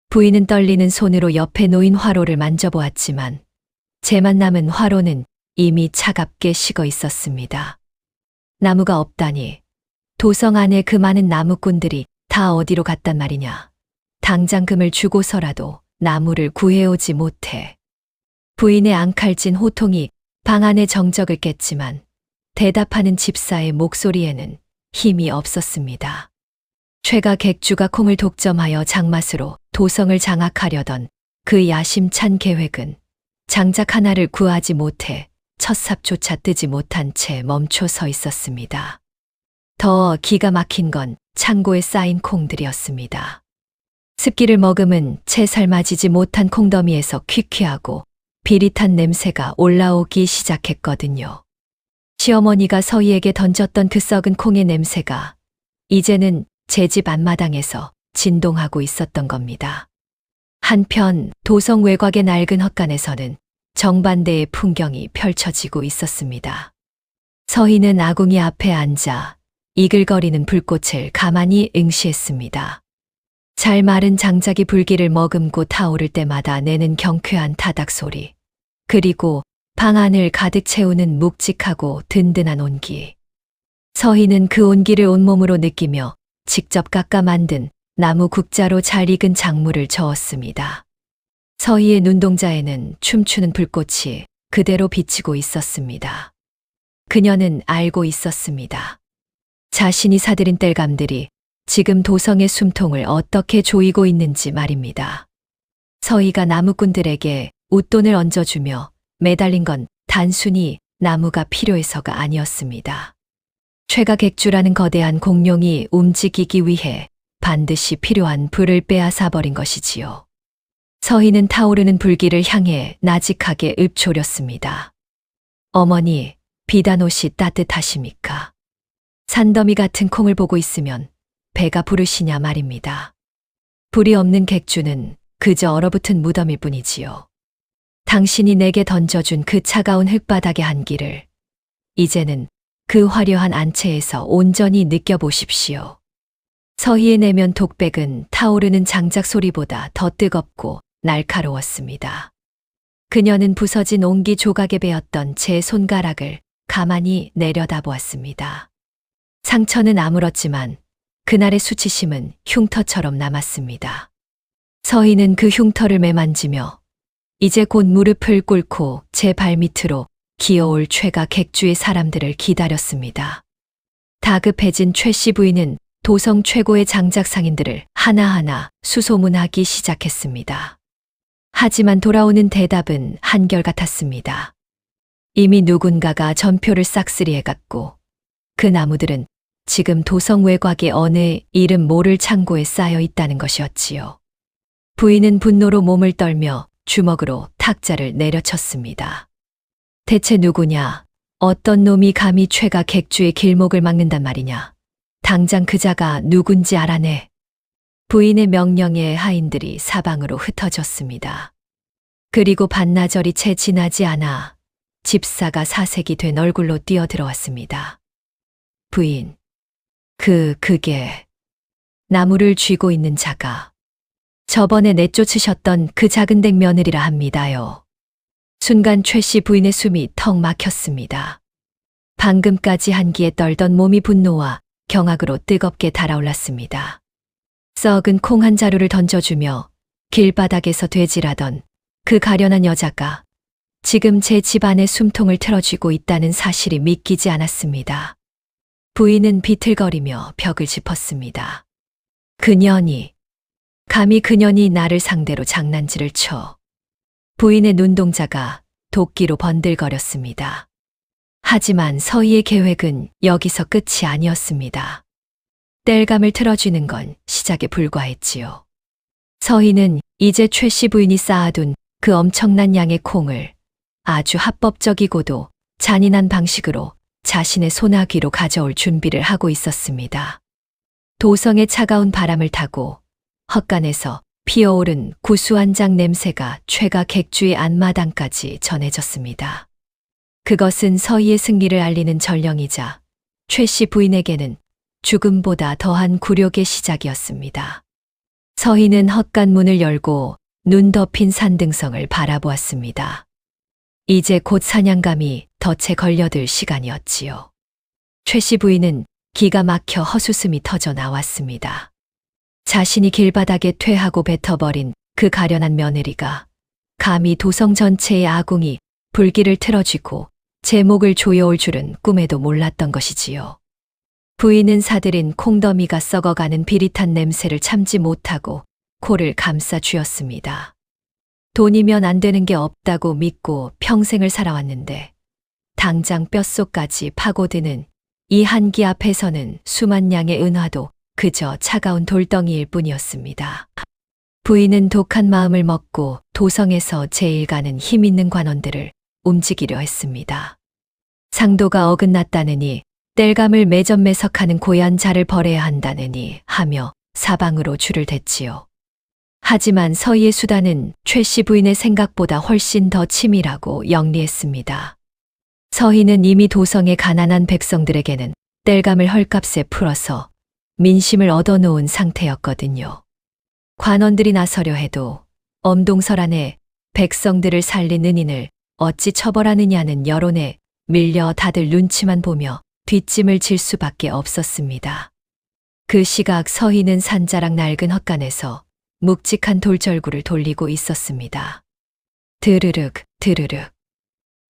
부인은 떨리는 손으로 옆에 놓인 화로를 만져보았지만 재만 남은 화로는 이미 차갑게 식어 있었습니다. 나무가 없다니 도성 안에 그 많은 나무꾼들이 다 어디로 갔단 말이냐. 당장 금을 주고서라도 나무를 구해오지 못해. 부인의 앙칼진 호통이 방 안의 정적을 깼지만 대답하는 집사의 목소리에는 힘이 없었습니다. 최가 객주가 콩을 독점하여 장맛으로 도성을 장악하려던 그 야심찬 계획은 장작 하나를 구하지 못해 첫 삽조차 뜨지 못한 채 멈춰 서 있었습니다. 더 기가 막힌 건 창고에 쌓인 콩들이었습니다. 습기를 머금은 채 삶아지지 못한 콩더미에서 퀴퀴하고 비릿한 냄새가 올라오기 시작했거든요. 시어머니가 서희에게 던졌던 그 썩은 콩의 냄새가 이제는 제 집 앞마당에서 진동하고 있었던 겁니다. 한편 도성 외곽의 낡은 헛간에서는 정반대의 풍경이 펼쳐지고 있었습니다. 서희는 아궁이 앞에 앉아 이글거리는 불꽃을 가만히 응시했습니다. 잘 마른 장작이 불길을 머금고 타오를 때마다 내는 경쾌한 타닥 소리, 그리고 방 안을 가득 채우는 묵직하고 든든한 온기. 서희는 그 온기를 온몸으로 느끼며 직접 깎아 만든 나무 국자로 잘 익은 작물을 저었습니다. 서희의 눈동자에는 춤추는 불꽃이 그대로 비치고 있었습니다. 그녀는 알고 있었습니다. 자신이 사들인 땔감들이 지금 도성의 숨통을 어떻게 조이고 있는지 말입니다. 서희가 나무꾼들에게 웃돈을 얹어주며 매달린 건 단순히 나무가 필요해서가 아니었습니다. 최가 객주라는 거대한 공룡이 움직이기 위해 반드시 필요한 불을 빼앗아 버린 것이지요. 서희는 타오르는 불길을 향해 나직하게 읊조렸습니다. 어머니, 비단옷이 따뜻하십니까? 산더미 같은 콩을 보고 있으면 배가 부르시냐 말입니다. 불이 없는 객주는 그저 얼어붙은 무덤일 뿐이지요. 당신이 내게 던져준 그 차가운 흙바닥의 한기를 이제는 그 화려한 안채에서 온전히 느껴보십시오. 서희의 내면 독백은 타오르는 장작 소리보다 더 뜨겁고 날카로웠습니다. 그녀는 부서진 옹기 조각에 베었던 제 손가락을 가만히 내려다보았습니다. 상처는 아물었지만 그날의 수치심은 흉터처럼 남았습니다. 서희는 그 흉터를 매만지며 이제 곧 무릎을 꿇고 제 발밑으로 기어올 최가 객주의 사람들을 기다렸습니다. 다급해진 최 씨 부인은 도성 최고의 장작 상인들을 하나하나 수소문하기 시작했습니다. 하지만 돌아오는 대답은 한결같았습니다. 이미 누군가가 전표를 싹쓸이해갔고 그 나무들은 지금 도성 외곽의 어느 이름 모를 창고에 쌓여 있다는 것이었지요. 부인은 분노로 몸을 떨며 주먹으로 탁자를 내려쳤습니다. 대체 누구냐? 어떤 놈이 감히 최가 객주의 길목을 막는단 말이냐? 당장 그 자가 누군지 알아내. 부인의 명령에 하인들이 사방으로 흩어졌습니다. 그리고 반나절이 채 지나지 않아 집사가 사색이 된 얼굴로 뛰어들어왔습니다. 부인, 그게 나무를 쥐고 있는 자가 저번에 내쫓으셨던 그 작은 댁 며느리라 합니다요. 순간 최 씨 부인의 숨이 턱 막혔습니다. 방금까지 한기에 떨던 몸이 분노와 경악으로 뜨겁게 달아올랐습니다. 썩은 콩 한 자루를 던져주며 길바닥에서 되질하던 그 가련한 여자가 지금 제 집안의 숨통을 틀어쥐고 있다는 사실이 믿기지 않았습니다. 부인은 비틀거리며 벽을 짚었습니다. 감히 그년이 나를 상대로 장난질을 쳐. 부인의 눈동자가 도끼로 번들거렸습니다. 하지만 서희의 계획은 여기서 끝이 아니었습니다. 땔감을 틀어쥐는 건 시작에 불과했지요. 서희는 이제 최 씨 부인이 쌓아둔 그 엄청난 양의 콩을 아주 합법적이고도 잔인한 방식으로 자신의 소나귀로 가져올 준비를 하고 있었습니다. 도성의 차가운 바람을 타고 헛간에서 피어오른 구수한 장 냄새가 최가 객주의 안마당까지 전해졌습니다. 그것은 서희의 승리를 알리는 전령이자 최 씨 부인에게는 죽음보다 더한 굴욕의 시작이었습니다. 서희는 헛간 문을 열고 눈 덮인 산등성을 바라보았습니다. 이제 곧 사냥감이 덫에 걸려들 시간이었지요. 최 씨 부인은 기가 막혀 헛웃음이 터져 나왔습니다. 자신이 길바닥에 퇴하고 뱉어버린 그 가련한 며느리가 감히 도성 전체의 아궁이 불길을 틀어쥐고 제 목을 조여올 줄은 꿈에도 몰랐던 것이지요. 부인은 사들인 콩더미가 썩어가는 비릿한 냄새를 참지 못하고 코를 감싸 쥐었습니다. 돈이면 안 되는 게 없다고 믿고 평생을 살아왔는데 당장 뼛속까지 파고드는 이 한기 앞에서는 수만 양의 은화도 그저 차가운 돌덩이일 뿐이었습니다. 부인은 독한 마음을 먹고 도성에서 제일 가는 힘 있는 관원들을 움직이려 했습니다. 상도가 어긋났다느니 땔감을 매점매석하는 고얀 자를 벌해야 한다느니 하며 사방으로 줄을 댔지요. 하지만 서희의 수단은 최 씨 부인의 생각보다 훨씬 더 치밀하고 영리했습니다. 서희는 이미 도성의 가난한 백성들에게는 땔감을 헐값에 풀어서 민심을 얻어놓은 상태였거든요. 관원들이 나서려 해도 엄동설 안에 백성들을 살린 은인을 어찌 처벌하느냐는 여론에 밀려 다들 눈치만 보며 뒷짐을 질 수밖에 없었습니다. 그 시각 서희는 산자락 낡은 헛간에서 묵직한 돌절구를 돌리고 있었습니다. 드르륵 드르륵.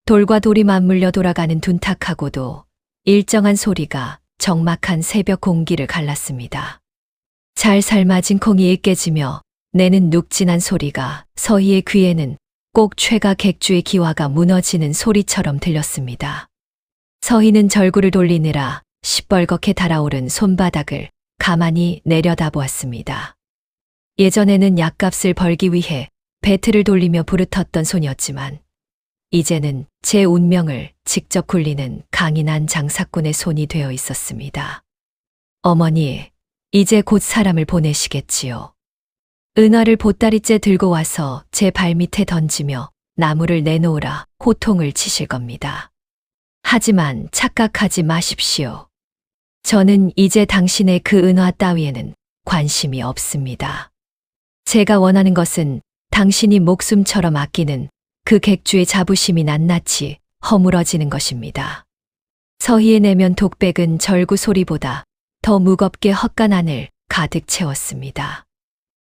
돌과 돌이 맞물려 돌아가는 둔탁하고도 일정한 소리가 적막한 새벽 공기를 갈랐습니다. 잘 삶아진 콩이 으깨지며 내는 눅진한 소리가 서희의 귀에는 꼭 최가 객주의 기와가 무너지는 소리처럼 들렸습니다. 서희는 절구를 돌리느라 시뻘겋게 달아오른 손바닥을 가만히 내려다보았습니다. 예전에는 약값을 벌기 위해 배틀을 돌리며 부르텄던 손이었지만 이제는 제 운명을 직접 굴리는 강인한 장사꾼의 손이 되어 있었습니다. 어머니, 이제 곧 사람을 보내시겠지요. 은화를 보따리째 들고 와서 제 발밑에 던지며 나무를 내놓으라 호통을 치실 겁니다. 하지만 착각하지 마십시오. 저는 이제 당신의 그 은화 따위에는 관심이 없습니다. 제가 원하는 것은 당신이 목숨처럼 아끼는 그 객주의 자부심이 낱낱이 허물어지는 것입니다. 서희의 내면 독백은 절구 소리보다 더 무겁게 헛간 안을 가득 채웠습니다.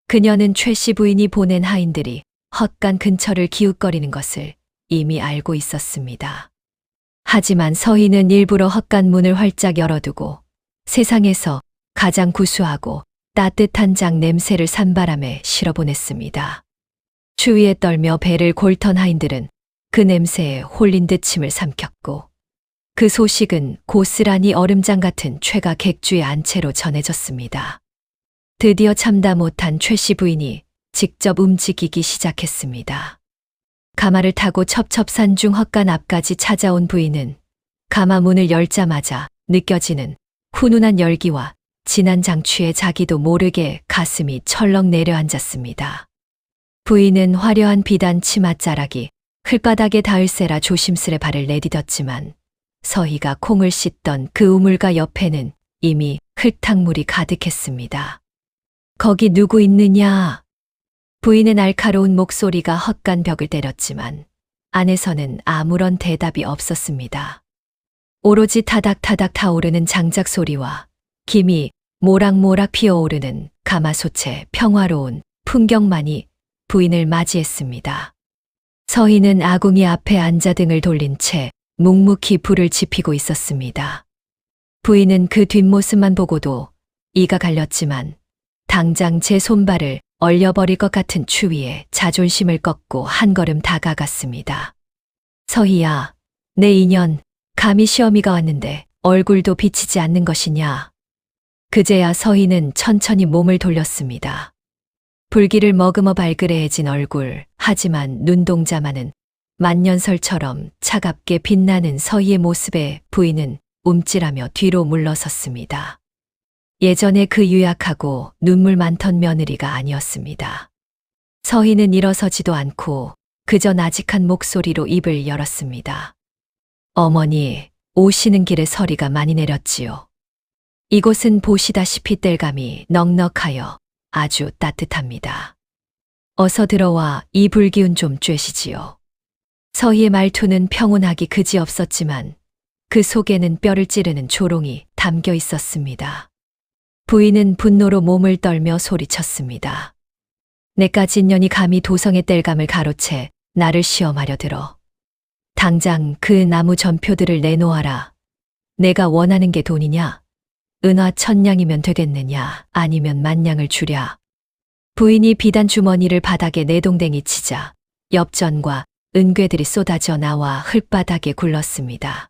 그녀는 최 씨 부인이 보낸 하인들이 헛간 근처를 기웃거리는 것을 이미 알고 있었습니다. 하지만 서희는 일부러 헛간 문을 활짝 열어두고 세상에서 가장 구수하고 따뜻한 장 냄새를 산바람에 실어보냈습니다. 추위에 떨며 배를 골턴 하인들은 그 냄새에 홀린 듯 침을 삼켰고 그 소식은 고스란히 얼음장 같은 최가 객주의 안채로 전해졌습니다. 드디어 참다 못한 최 씨 부인이 직접 움직이기 시작했습니다. 가마를 타고 첩첩산중 헛간 앞까지 찾아온 부인은 가마 문을 열자마자 느껴지는 훈훈한 열기와 진한 장취에 자기도 모르게 가슴이 철렁 내려앉았습니다. 부인은 화려한 비단 치맛자락이 흙바닥에 닿을세라 조심스레 발을 내디뎠지만 서희가 콩을 씻던 그 우물가 옆에는 이미 흙탕물이 가득했습니다. 거기 누구 있느냐? 부인의 날카로운 목소리가 헛간 벽을 때렸지만 안에서는 아무런 대답이 없었습니다. 오로지 타닥타닥 타오르는 장작 소리와 김이 모락모락 피어오르는 가마솥의 평화로운 풍경만이 부인을 맞이했습니다. 서희는 아궁이 앞에 앉아 등을 돌린 채 묵묵히 불을 지피고 있었습니다. 부인은 그 뒷모습만 보고도 이가 갈렸지만 당장 제 손발을 얼려버릴 것 같은 추위에 자존심을 꺾고 한 걸음 다가갔습니다. 서희야, 내 인연, 감히 시어미가 왔는데 얼굴도 비치지 않는 것이냐. 그제야 서희는 천천히 몸을 돌렸습니다. 불길을 머금어 발그레해진 얼굴, 하지만 눈동자만은 만년설처럼 차갑게 빛나는 서희의 모습에 부인은 움찔하며 뒤로 물러섰습니다. 예전에 그 유약하고 눈물 많던 며느리가 아니었습니다. 서희는 일어서지도 않고 그저 나직한 목소리로 입을 열었습니다. 어머니, 오시는 길에 서리가 많이 내렸지요. 이곳은 보시다시피 땔감이 넉넉하여 아주 따뜻합니다. 어서 들어와 이 불기운 좀 쬐시지요. 서희의 말투는 평온하기 그지없었지만 그 속에는 뼈를 찌르는 조롱이 담겨 있었습니다. 부인은 분노로 몸을 떨며 소리쳤습니다. 내까지 년이 감히 도성의 땔감을 가로채 나를 시험하려 들어. 당장 그 나무 전표들을 내놓아라. 내가 원하는 게 돈이냐? 은화 1000냥이면 되겠느냐? 아니면 10,000냥을 주랴. 부인이 비단 주머니를 바닥에 내동댕이 치자 엽전과 은괴들이 쏟아져 나와 흙바닥에 굴렀습니다.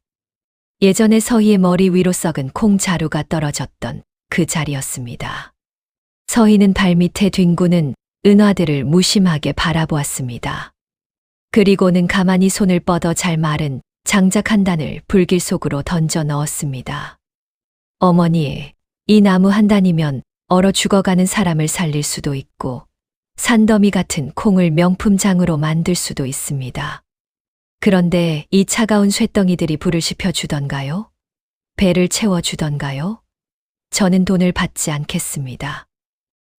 예전에 서희의 머리 위로 썩은 콩자루가 떨어졌던 그 자리였습니다. 서희는 발밑에 뒹구는 은화들을 무심하게 바라보았습니다. 그리고는 가만히 손을 뻗어 잘 마른 장작 한 단을 불길 속으로 던져 넣었습니다. 어머니, 이 나무 한 단이면 얼어 죽어가는 사람을 살릴 수도 있고 산더미 같은 콩을 명품장으로 만들 수도 있습니다. 그런데 이 차가운 쇳덩이들이 불을 지펴주던가요? 배를 채워주던가요? 저는 돈을 받지 않겠습니다.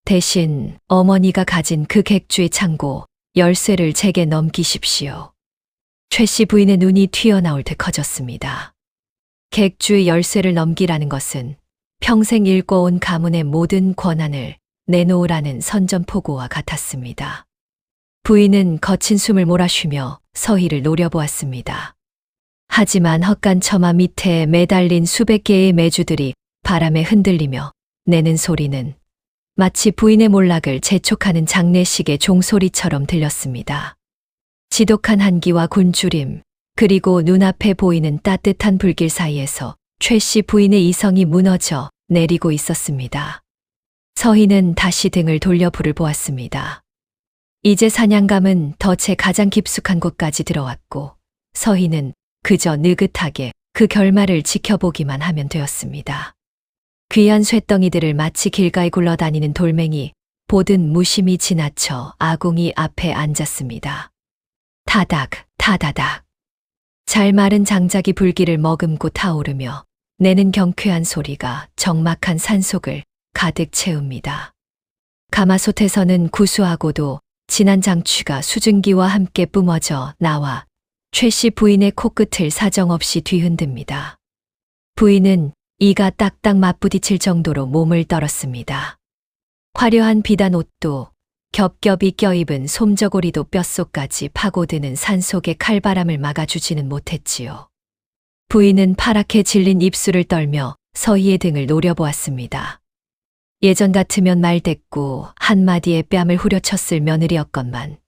대신 어머니가 가진 그 객주의 창고 열쇠를 제게 넘기십시오. 최 씨 부인의 눈이 튀어나올 듯 커졌습니다. 객주의 열쇠를 넘기라는 것은 평생 읽어온 가문의 모든 권한을 내놓으라는 선전포고와 같았습니다. 부인은 거친 숨을 몰아쉬며 서희를 노려보았습니다. 하지만 헛간 처마 밑에 매달린 수백 개의 매주들이 바람에 흔들리며 내는 소리는 마치 부인의 몰락을 재촉하는 장례식의 종소리처럼 들렸습니다. 지독한 한기와 곤주림, 그리고 눈앞에 보이는 따뜻한 불길 사이에서 최 씨 부인의 이성이 무너져 내리고 있었습니다. 서희는 다시 등을 돌려 불을 보았습니다. 이제 사냥감은 덫의 가장 깊숙한 곳까지 들어왔고 서희는 그저 느긋하게 그 결말을 지켜보기만 하면 되었습니다. 귀한 쇳덩이들을 마치 길가에 굴러다니는 돌멩이 보듯 무심히 지나쳐 아궁이 앞에 앉았습니다. 타닥, 타다닥. 잘 마른 장작이 불길을 머금고 타오르며 내는 경쾌한 소리가 적막한 산속을 가득 채웁니다. 가마솥에서는 구수하고도 진한 장취가 수증기와 함께 뿜어져 나와 최 씨 부인의 코끝을 사정없이 뒤흔듭니다. 부인은 이가 딱딱 맞부딪힐 정도로 몸을 떨었습니다. 화려한 비단 옷도 겹겹이 껴입은 솜저고리도 뼛속까지 파고드는 산속의 칼바람을 막아주지는 못했지요. 부인은 파랗게 질린 입술을 떨며 서희의 등을 노려보았습니다. 예전 같으면 말대꾸 한마디에 뺨을 후려쳤을 며느리였건만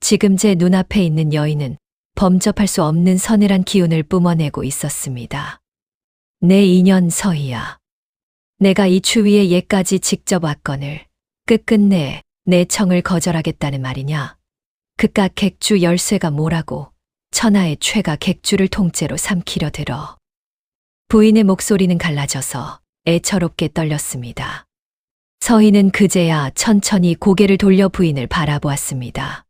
지금 제 눈앞에 있는 여인은 범접할 수 없는 서늘한 기운을 뿜어내고 있었습니다. 내 인연 서희야. 내가 이 추위에 얘까지 직접 왔거늘 끝끝내 내 청을 거절하겠다는 말이냐. 그깟 객주 열쇠가 뭐라고 천하의 최가 객주를 통째로 삼키려 들어. 부인의 목소리는 갈라져서 애처롭게 떨렸습니다. 서희는 그제야 천천히 고개를 돌려 부인을 바라보았습니다.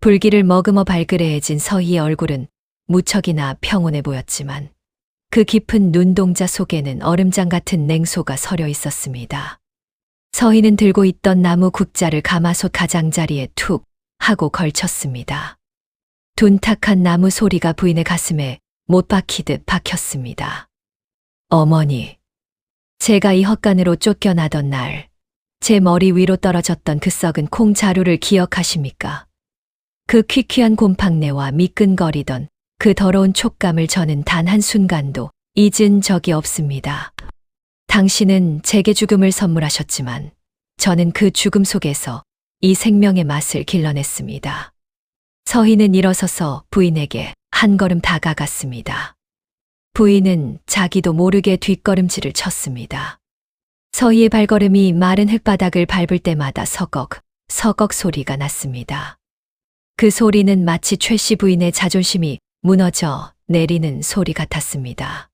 불길을 머금어 발그레해진 서희의 얼굴은 무척이나 평온해 보였지만 그 깊은 눈동자 속에는 얼음장 같은 냉소가 서려 있었습니다. 서희는 들고 있던 나무 국자를 가마솥 가장자리에 툭 하고 걸쳤습니다. 둔탁한 나무 소리가 부인의 가슴에 못 박히듯 박혔습니다. 어머니, 제가 이 헛간으로 쫓겨나던 날, 제 머리 위로 떨어졌던 그 썩은 콩 자루를 기억하십니까? 그 퀴퀴한 곰팡내와 미끈거리던 그 더러운 촉감을 저는 단 한순간도 잊은 적이 없습니다. 당신은 제게 죽음을 선물하셨지만 저는 그 죽음 속에서 이 생명의 맛을 길러냈습니다. 서희는 일어서서 부인에게 한 걸음 다가갔습니다. 부인은 자기도 모르게 뒷걸음질을 쳤습니다. 서희의 발걸음이 마른 흙바닥을 밟을 때마다 서걱, 서걱 소리가 났습니다. 그 소리는 마치 최 씨 부인의 자존심이 무너져 내리는 소리 같았습니다.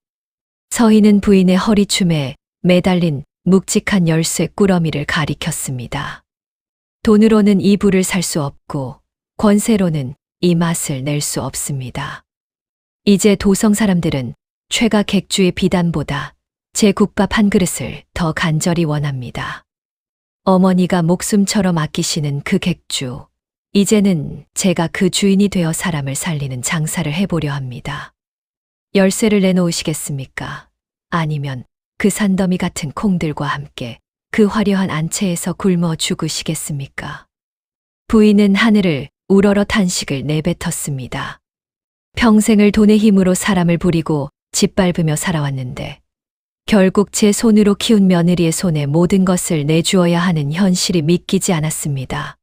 서희는 부인의 허리춤에 매달린 묵직한 열쇠 꾸러미를 가리켰습니다. 돈으로는 이 불을 살 수 없고 권세로는 이 맛을 낼 수 없습니다. 이제 도성 사람들은 최가 객주의 비단보다 제 국밥 한 그릇을 더 간절히 원합니다. 어머니가 목숨처럼 아끼시는 그 객주, 이제는 제가 그 주인이 되어 사람을 살리는 장사를 해보려 합니다. 열쇠를 내놓으시겠습니까? 아니면 그 산더미 같은 콩들과 함께 그 화려한 안채에서 굶어 죽으시겠습니까? 부인은 하늘을 우러러 탄식을 내뱉었습니다. 평생을 돈의 힘으로 사람을 부리고 짓밟으며 살아왔는데 결국 제 손으로 키운 며느리의 손에 모든 것을 내주어야 하는 현실이 믿기지 않았습니다.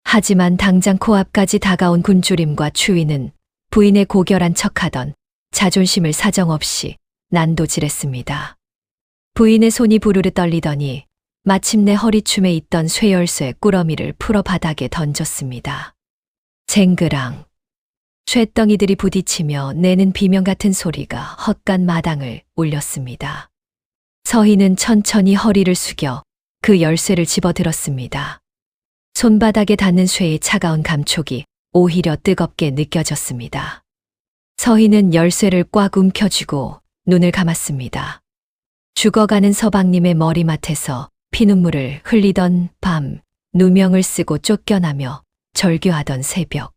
하지만 당장 코앞까지 다가온 굶주림과 추위는 부인의 고결한 척하던 자존심을 사정없이 난도질했습니다. 부인의 손이 부르르 떨리더니 마침내 허리춤에 있던 쇠열쇠 꾸러미를 풀어 바닥에 던졌습니다. 쟁그랑. 쇠덩이들이 부딪히며 내는 비명 같은 소리가 헛간 마당을 울렸습니다. 서희는 천천히 허리를 숙여 그 열쇠를 집어들었습니다. 손바닥에 닿는 쇠의 차가운 감촉이 오히려 뜨겁게 느껴졌습니다. 서희는 열쇠를 꽉 움켜쥐고 눈을 감았습니다. 죽어가는 서방님의 머리맡에서 피눈물을 흘리던 밤, 누명을 쓰고 쫓겨나며 절규하던 새벽.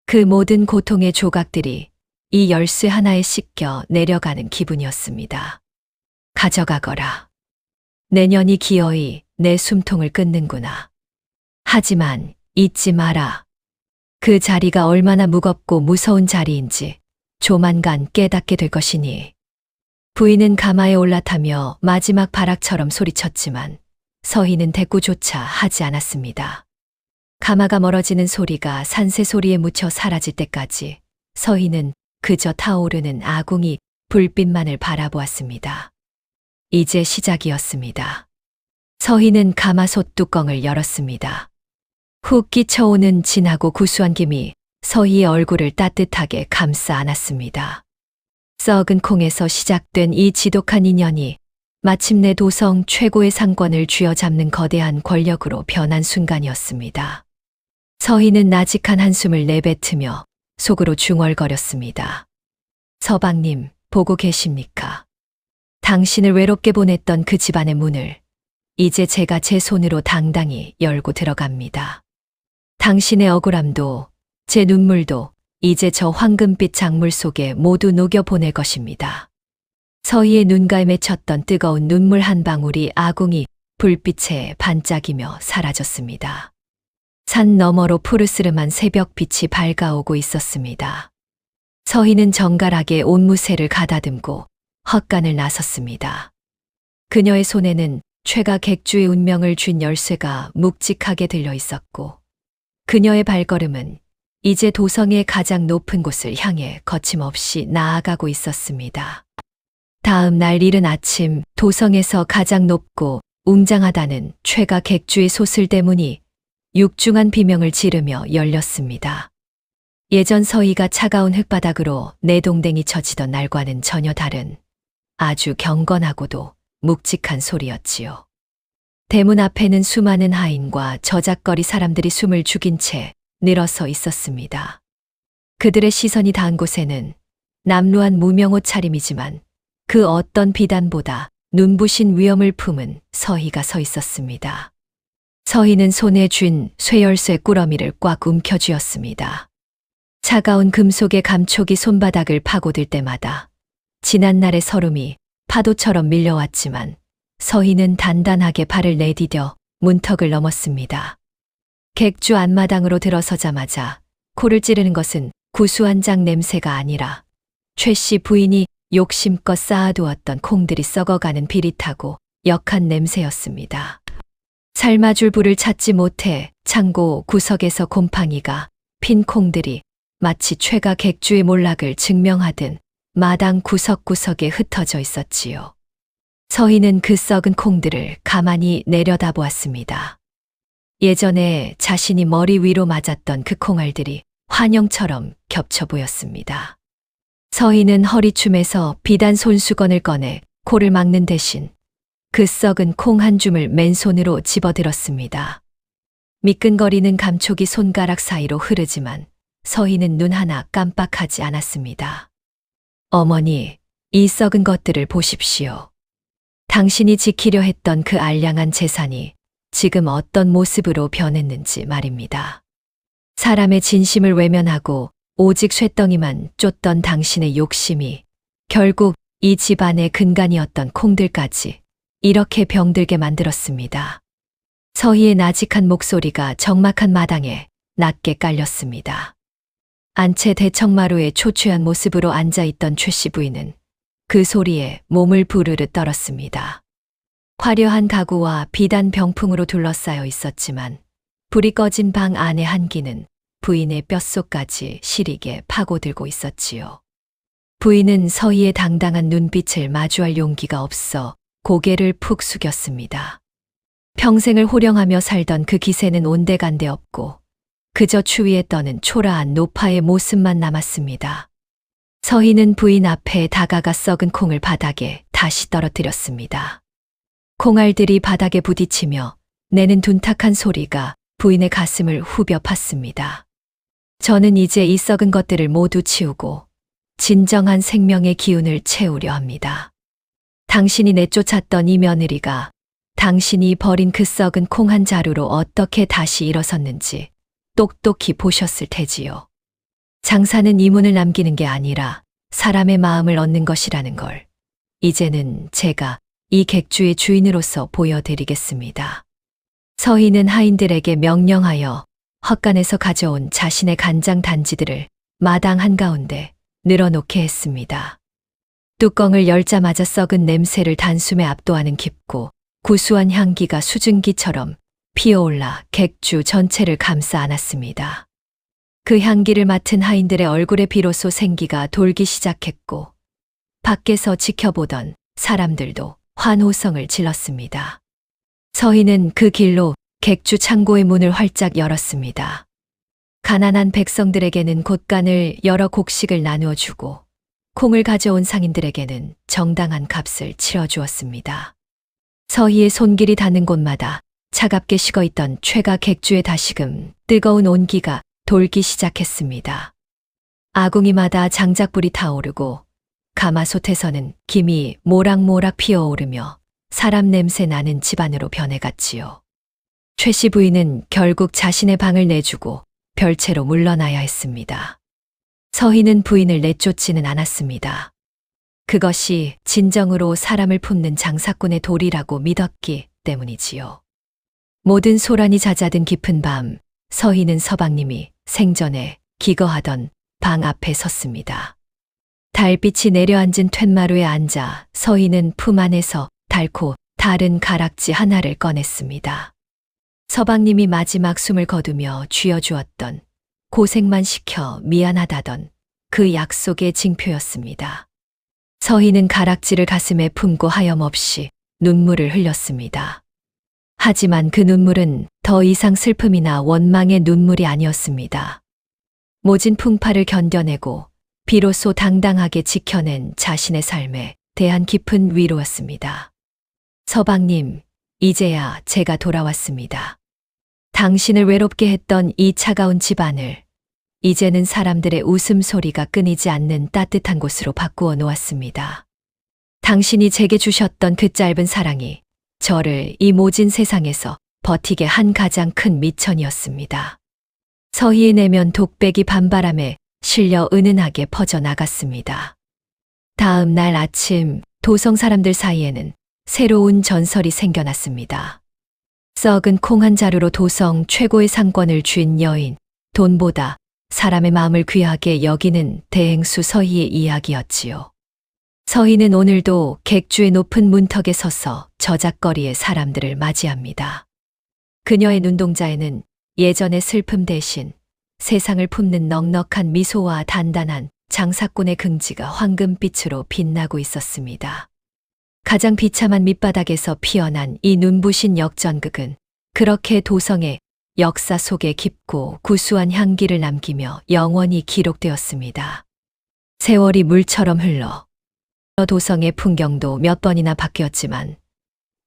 그 모든 고통의 조각들이 이 열쇠 하나에 씻겨 내려가는 기분이었습니다. 가져가거라. 내년이 기어이 내 숨통을 끊는구나. 하지만 잊지 마라. 그 자리가 얼마나 무겁고 무서운 자리인지 조만간 깨닫게 될 것이니. 부인은 가마에 올라타며 마지막 발악처럼 소리쳤지만 서희는 대꾸조차 하지 않았습니다. 가마가 멀어지는 소리가 산새 소리에 묻혀 사라질 때까지 서희는 그저 타오르는 아궁이 불빛만을 바라보았습니다. 이제 시작이었습니다. 서희는 가마솥 뚜껑을 열었습니다. 훅 끼쳐오는 진하고 구수한 김이 서희의 얼굴을 따뜻하게 감싸 안았습니다. 썩은 콩에서 시작된 이 지독한 인연이 마침내 도성 최고의 상권을 쥐어잡는 거대한 권력으로 변한 순간이었습니다. 서희는 나직한 한숨을 내뱉으며 속으로 중얼거렸습니다. 서방님, 보고 계십니까? 당신을 외롭게 보냈던 그 집안의 문을 이제 제가 제 손으로 당당히 열고 들어갑니다. 당신의 억울함도 제 눈물도 이제 저 황금빛 작물 속에 모두 녹여보낼 것입니다. 서희의 눈가에 맺혔던 뜨거운 눈물 한 방울이 아궁이 불빛에 반짝이며 사라졌습니다. 산 너머로 푸르스름한 새벽빛이 밝아오고 있었습니다. 서희는 정갈하게 옷무새를 가다듬고 헛간을 나섰습니다. 그녀의 손에는 최가 객주의 운명을 쥔 열쇠가 묵직하게 들려 있었고 그녀의 발걸음은 이제 도성의 가장 높은 곳을 향해 거침없이 나아가고 있었습니다. 다음 날 이른 아침 도성에서 가장 높고 웅장하다는 최가 객주의 소슬대문이 육중한 비명을 지르며 열렸습니다. 예전 서희가 차가운 흙바닥으로 내동댕이 쳐지던 날과는 전혀 다른 아주 경건하고도 묵직한 소리였지요. 대문 앞에는 수많은 하인과 저작거리 사람들이 숨을 죽인 채 늘어서 있었습니다. 그들의 시선이 닿은 곳에는 남루한 무명 옷차림이지만 그 어떤 비단보다 눈부신 위엄을 품은 서희가 서 있었습니다. 서희는 손에 쥔 쇠열쇠 꾸러미를 꽉 움켜쥐었습니다. 차가운 금속의 감촉이 손바닥을 파고들 때마다 지난날의 서름이 파도처럼 밀려왔지만 서희는 단단하게 발을 내디뎌 문턱을 넘었습니다. 객주 앞마당으로 들어서자마자 코를 찌르는 것은 구수한 장 냄새가 아니라 최 씨 부인이 욕심껏 쌓아두었던 콩들이 썩어가는 비릿하고 역한 냄새였습니다. 삶아줄 불을 찾지 못해 창고 구석에서 곰팡이가 핀 콩들이 마치 최가 객주의 몰락을 증명하듯 마당 구석구석에 흩어져 있었지요. 서희는 그 썩은 콩들을 가만히 내려다보았습니다. 예전에 자신이 머리 위로 맞았던 그 콩알들이 환영처럼 겹쳐 보였습니다. 서희는 허리춤에서 비단 손수건을 꺼내 코를 막는 대신 그 썩은 콩 한 줌을 맨손으로 집어들었습니다. 미끈거리는 감촉이 손가락 사이로 흐르지만 서희는 눈 하나 깜빡하지 않았습니다. 어머니, 이 썩은 것들을 보십시오. 당신이 지키려 했던 그 알량한 재산이 지금 어떤 모습으로 변했는지 말입니다. 사람의 진심을 외면하고 오직 쇳덩이만 쫓던 당신의 욕심이 결국 이 집안의 근간이었던 콩들까지 이렇게 병들게 만들었습니다. 서희의 나직한 목소리가 적막한 마당에 낮게 깔렸습니다. 안채 대청마루에 초췌한 모습으로 앉아있던 최 씨 부인은 그 소리에 몸을 부르르 떨었습니다. 화려한 가구와 비단 병풍으로 둘러싸여 있었지만 불이 꺼진 방 안의 한기는 부인의 뼛속까지 시리게 파고들고 있었지요. 부인은 서희의 당당한 눈빛을 마주할 용기가 없어 고개를 푹 숙였습니다. 평생을 호령하며 살던 그 기세는 온데간데 없고 그저 추위에 떠는 초라한 노파의 모습만 남았습니다. 서희는 부인 앞에 다가가 썩은 콩을 바닥에 다시 떨어뜨렸습니다. 콩알들이 바닥에 부딪히며 내는 둔탁한 소리가 부인의 가슴을 후벼 팠습니다. 저는 이제 이 썩은 것들을 모두 치우고 진정한 생명의 기운을 채우려 합니다. 당신이 내쫓았던 이 며느리가 당신이 버린 그 썩은 콩 한 자루로 어떻게 다시 일어섰는지 똑똑히 보셨을 테지요. 장사는 이문을 남기는 게 아니라 사람의 마음을 얻는 것이라는 걸 이제는 제가 이 객주의 주인으로서 보여드리겠습니다. 서희는 하인들에게 명령하여 헛간에서 가져온 자신의 간장 단지들을 마당 한가운데 늘어놓게 했습니다. 뚜껑을 열자마자 썩은 냄새를 단숨에 압도하는 깊고 구수한 향기가 수증기처럼 피어올라 객주 전체를 감싸 안았습니다. 그 향기를 맡은 하인들의 얼굴에 비로소 생기가 돌기 시작했고 밖에서 지켜보던 사람들도 환호성을 질렀습니다. 서희는 그 길로 객주 창고의 문을 활짝 열었습니다. 가난한 백성들에게는 곳간을 열어 곡식을 나누어 주고 콩을 가져온 상인들에게는 정당한 값을 치러주었습니다. 서희의 손길이 닿는 곳마다 차갑게 식어있던 최가 객주에 다시금 뜨거운 온기가 돌기 시작했습니다. 아궁이마다 장작불이 타오르고 가마솥에서는 김이 모락모락 피어오르며 사람 냄새 나는 집안으로 변해갔지요. 최 씨 부인은 결국 자신의 방을 내주고 별채로 물러나야 했습니다. 서희는 부인을 내쫓지는 않았습니다. 그것이 진정으로 사람을 품는 장사꾼의 도리라고 믿었기 때문이지요. 모든 소란이 잦아든 깊은 밤, 서희는 서방님이 생전에 기거하던 방 앞에 섰습니다. 달빛이 내려앉은 툇마루에 앉아 서희는 품 안에서 닳고 다른 가락지 하나를 꺼냈습니다. 서방님이 마지막 숨을 거두며 쥐어주었던 고생만 시켜 미안하다던 그 약속의 징표였습니다. 서희는 가락지를 가슴에 품고 하염없이 눈물을 흘렸습니다. 하지만 그 눈물은 더 이상 슬픔이나 원망의 눈물이 아니었습니다. 모진 풍파를 견뎌내고 비로소 당당하게 지켜낸 자신의 삶에 대한 깊은 위로였습니다. 서방님, 이제야 제가 돌아왔습니다. 당신을 외롭게 했던 이 차가운 집안을 이제는 사람들의 웃음소리가 끊이지 않는 따뜻한 곳으로 바꾸어 놓았습니다. 당신이 제게 주셨던 그 짧은 사랑이 저를 이 모진 세상에서 버티게 한 가장 큰 미천이었습니다. 서희의 내면 독백이 밤바람에 실려 은은하게 퍼져나갔습니다. 다음 날 아침 도성 사람들 사이에는 새로운 전설이 생겨났습니다. 썩은 콩 한 자루로 도성 최고의 상권을 쥔 여인, 돈보다 사람의 마음을 귀하게 여기는 대행수 서희의 이야기였지요. 서희는 오늘도 객주의 높은 문턱에 서서 저작거리의 사람들을 맞이합니다. 그녀의 눈동자에는 예전의 슬픔 대신 세상을 품는 넉넉한 미소와 단단한 장사꾼의 긍지가 황금빛으로 빛나고 있었습니다. 가장 비참한 밑바닥에서 피어난 이 눈부신 역전극은 그렇게 도성의 역사 속에 깊고 구수한 향기를 남기며 영원히 기록되었습니다. 세월이 물처럼 흘러 도성의 풍경도 몇 번이나 바뀌었지만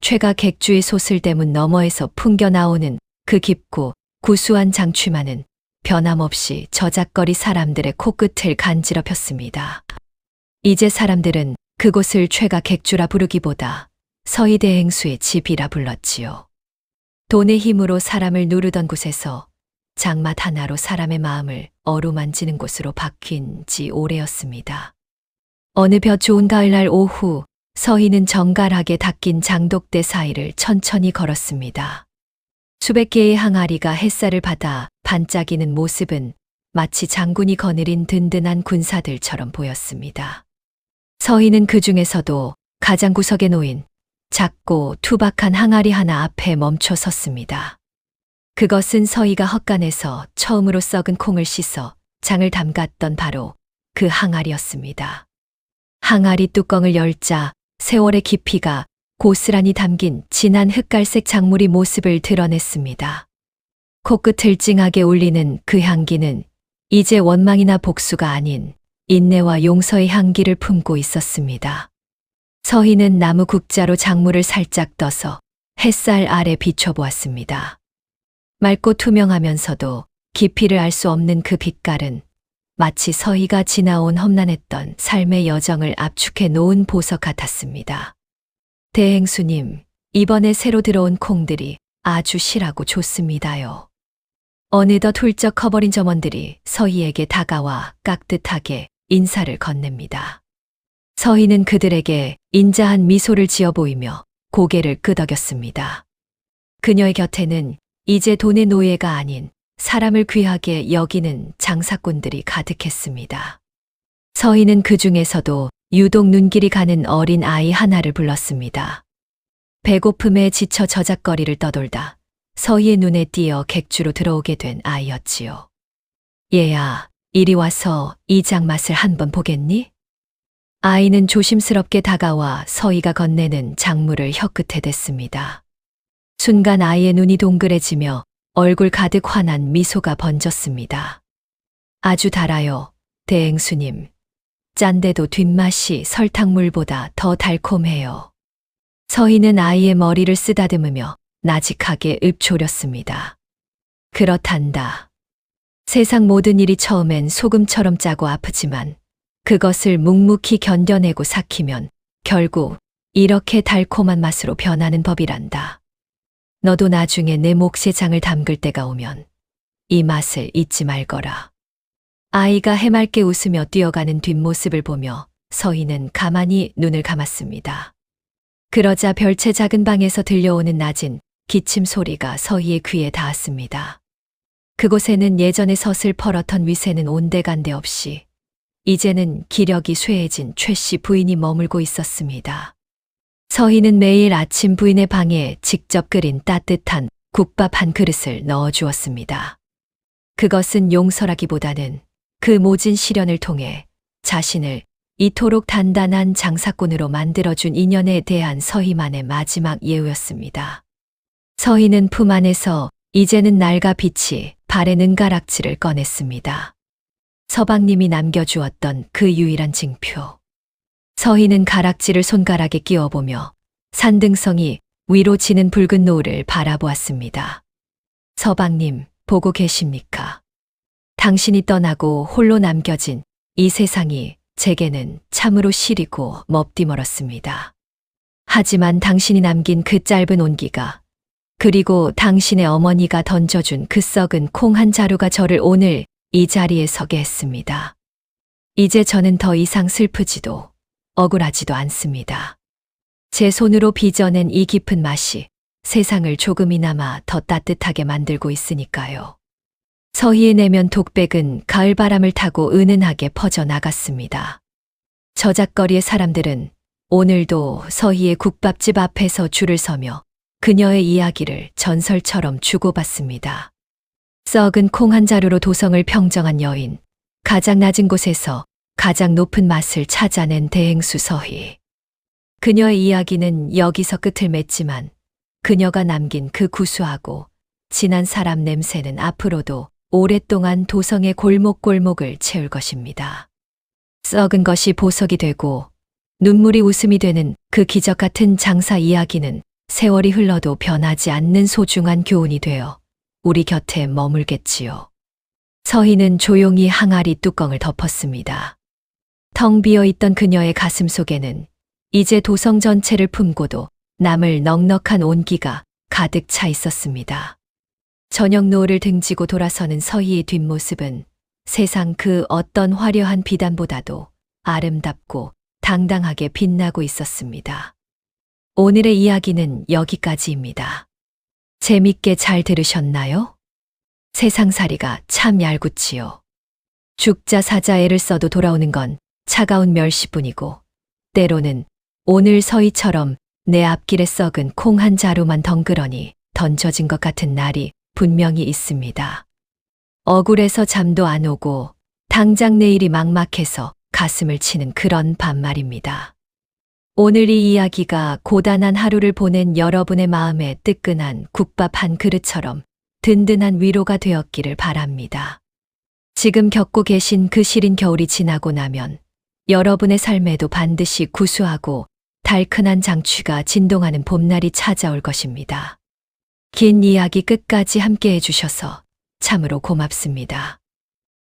최가 객주의 소슬대문 너머에서 풍겨나오는 그 깊고 구수한 장취만은 변함없이 저작거리 사람들의 코끝을 간지럽혔습니다. 이제 사람들은 그곳을 최가 객주라 부르기보다 서희 대행수의 집이라 불렀지요. 돈의 힘으로 사람을 누르던 곳에서 장맛 하나로 사람의 마음을 어루만지는 곳으로 바뀐 지 오래였습니다. 어느 볕 좋은 가을날 오후 서희는 정갈하게 닦인 장독대 사이를 천천히 걸었습니다. 수백 개의 항아리가 햇살을 받아 반짝이는 모습은 마치 장군이 거느린 든든한 군사들처럼 보였습니다. 서희는 그 중에서도 가장 구석에 놓인 작고 투박한 항아리 하나 앞에 멈춰 섰습니다. 그것은 서희가 헛간에서 처음으로 썩은 콩을 씻어 장을 담갔던 바로 그 항아리였습니다. 항아리 뚜껑을 열자 세월의 깊이가 고스란히 담긴 진한 흑갈색 작물이 모습을 드러냈습니다. 코끝을 찡하게 울리는 그 향기는 이제 원망이나 복수가 아닌 인내와 용서의 향기를 품고 있었습니다. 서희는 나무 국자로 작물을 살짝 떠서 햇살 아래 비춰보았습니다. 맑고 투명하면서도 깊이를 알 수 없는 그 빛깔은 마치 서희가 지나온 험난했던 삶의 여정을 압축해 놓은 보석 같았습니다. 대행수님, 이번에 새로 들어온 콩들이 아주 실하고 좋습니다요. 어느덧 훌쩍 커버린 점원들이 서희에게 다가와 깍듯하게 인사를 건넵니다. 서희는 그들에게 인자한 미소를 지어 보이며 고개를 끄덕였습니다. 그녀의 곁에는 이제 돈의 노예가 아닌 사람을 귀하게 여기는 장사꾼들이 가득했습니다. 서희는 그 중에서도 유독 눈길이 가는 어린 아이 하나를 불렀습니다. 배고픔에 지쳐 저작거리를 떠돌다 서희의 눈에 띄어 객주로 들어오게 된 아이였지요. 얘야, 이리 와서 이 장맛을 한번 보겠니? 아이는 조심스럽게 다가와 서희가 건네는 작물을 혀끝에 댔습니다. 순간 아이의 눈이 동그래지며 얼굴 가득 환한 미소가 번졌습니다. 아주 달아요, 대행수님. 짠데도 뒷맛이 설탕물보다 더 달콤해요. 서희는 아이의 머리를 쓰다듬으며 나직하게 읊조렸습니다. 그렇단다. 세상 모든 일이 처음엔 소금처럼 짜고 아프지만 그것을 묵묵히 견뎌내고 삭히면 결국 이렇게 달콤한 맛으로 변하는 법이란다. 너도 나중에 내 몫의 장을 담글 때가 오면 이 맛을 잊지 말거라. 아이가 해맑게 웃으며 뛰어가는 뒷모습을 보며 서희는 가만히 눈을 감았습니다. 그러자 별채 작은 방에서 들려오는 낮은 기침 소리가 서희의 귀에 닿았습니다. 그곳에는 예전에 섯을 펄었던 위세는 온데간데 없이 이제는 기력이 쇠해진 최씨 부인이 머물고 있었습니다. 서희는 매일 아침 부인의 방에 직접 끓인 따뜻한 국밥 한 그릇을 넣어주었습니다. 그것은 용서라기보다는 그 모진 시련을 통해 자신을 이토록 단단한 장사꾼으로 만들어준 인연에 대한 서희만의 마지막 예우였습니다. 서희는 품 안에서 이제는 낡아 빛이 바랜 은가락지를 꺼냈습니다. 서방님이 남겨주었던 그 유일한 징표. 서희는 가락지를 손가락에 끼워보며 산등성이 위로 지는 붉은 노을을 바라보았습니다. 서방님, 보고 계십니까? 당신이 떠나고 홀로 남겨진 이 세상이 제게는 참으로 시리고 멉디 멀었습니다. 하지만 당신이 남긴 그 짧은 온기가, 그리고 당신의 어머니가 던져준 그 썩은 콩 한 자루가 저를 오늘 이 자리에 서게 했습니다. 이제 저는 더 이상 슬프지도 억울하지도 않습니다. 제 손으로 빚어낸 이 깊은 맛이 세상을 조금이나마 더 따뜻하게 만들고 있으니까요. 서희의 내면 독백은 가을바람을 타고 은은하게 퍼져나갔습니다. 저작거리의 사람들은 오늘도 서희의 국밥집 앞에서 줄을 서며 그녀의 이야기를 전설처럼 주고받습니다. 썩은 콩 한 자루로 도성을 평정한 여인, 가장 낮은 곳에서 가장 높은 맛을 찾아낸 대행수 서희. 그녀의 이야기는 여기서 끝을 맺지만 그녀가 남긴 그 구수하고 진한 사람 냄새는 앞으로도 오랫동안 도성의 골목골목을 채울 것입니다. 썩은 것이 보석이 되고 눈물이 웃음이 되는 그 기적 같은 장사 이야기는 세월이 흘러도 변하지 않는 소중한 교훈이 되어 우리 곁에 머물겠지요. 서희는 조용히 항아리 뚜껑을 덮었습니다. 텅 비어 있던 그녀의 가슴 속에는 이제 도성 전체를 품고도 남을 넉넉한 온기가 가득 차 있었습니다. 저녁 노을을 등지고 돌아서는 서희의 뒷모습은 세상 그 어떤 화려한 비단보다도 아름답고 당당하게 빛나고 있었습니다. 오늘의 이야기는 여기까지입니다. 재밌게 잘 들으셨나요? 세상살이가 참 얄궂지요. 죽자 사자 애를 써도 돌아오는 건 차가운 멸시뿐이고 때로는 오늘 서희처럼 내 앞길에 썩은 콩 한 자루만 덩그러니 던져진 것 같은 날이 분명히 있습니다. 억울해서 잠도 안 오고 당장 내일이 막막해서 가슴을 치는 그런 밤 말입니다. 오늘 이 이야기가 고단한 하루를 보낸 여러분의 마음에 뜨끈한 국밥 한 그릇처럼 든든한 위로가 되었기를 바랍니다. 지금 겪고 계신 그 시린 겨울이 지나고 나면 여러분의 삶에도 반드시 구수하고 달큰한 장취가 진동하는 봄날이 찾아올 것입니다. 긴 이야기 끝까지 함께 해주셔서 참으로 고맙습니다.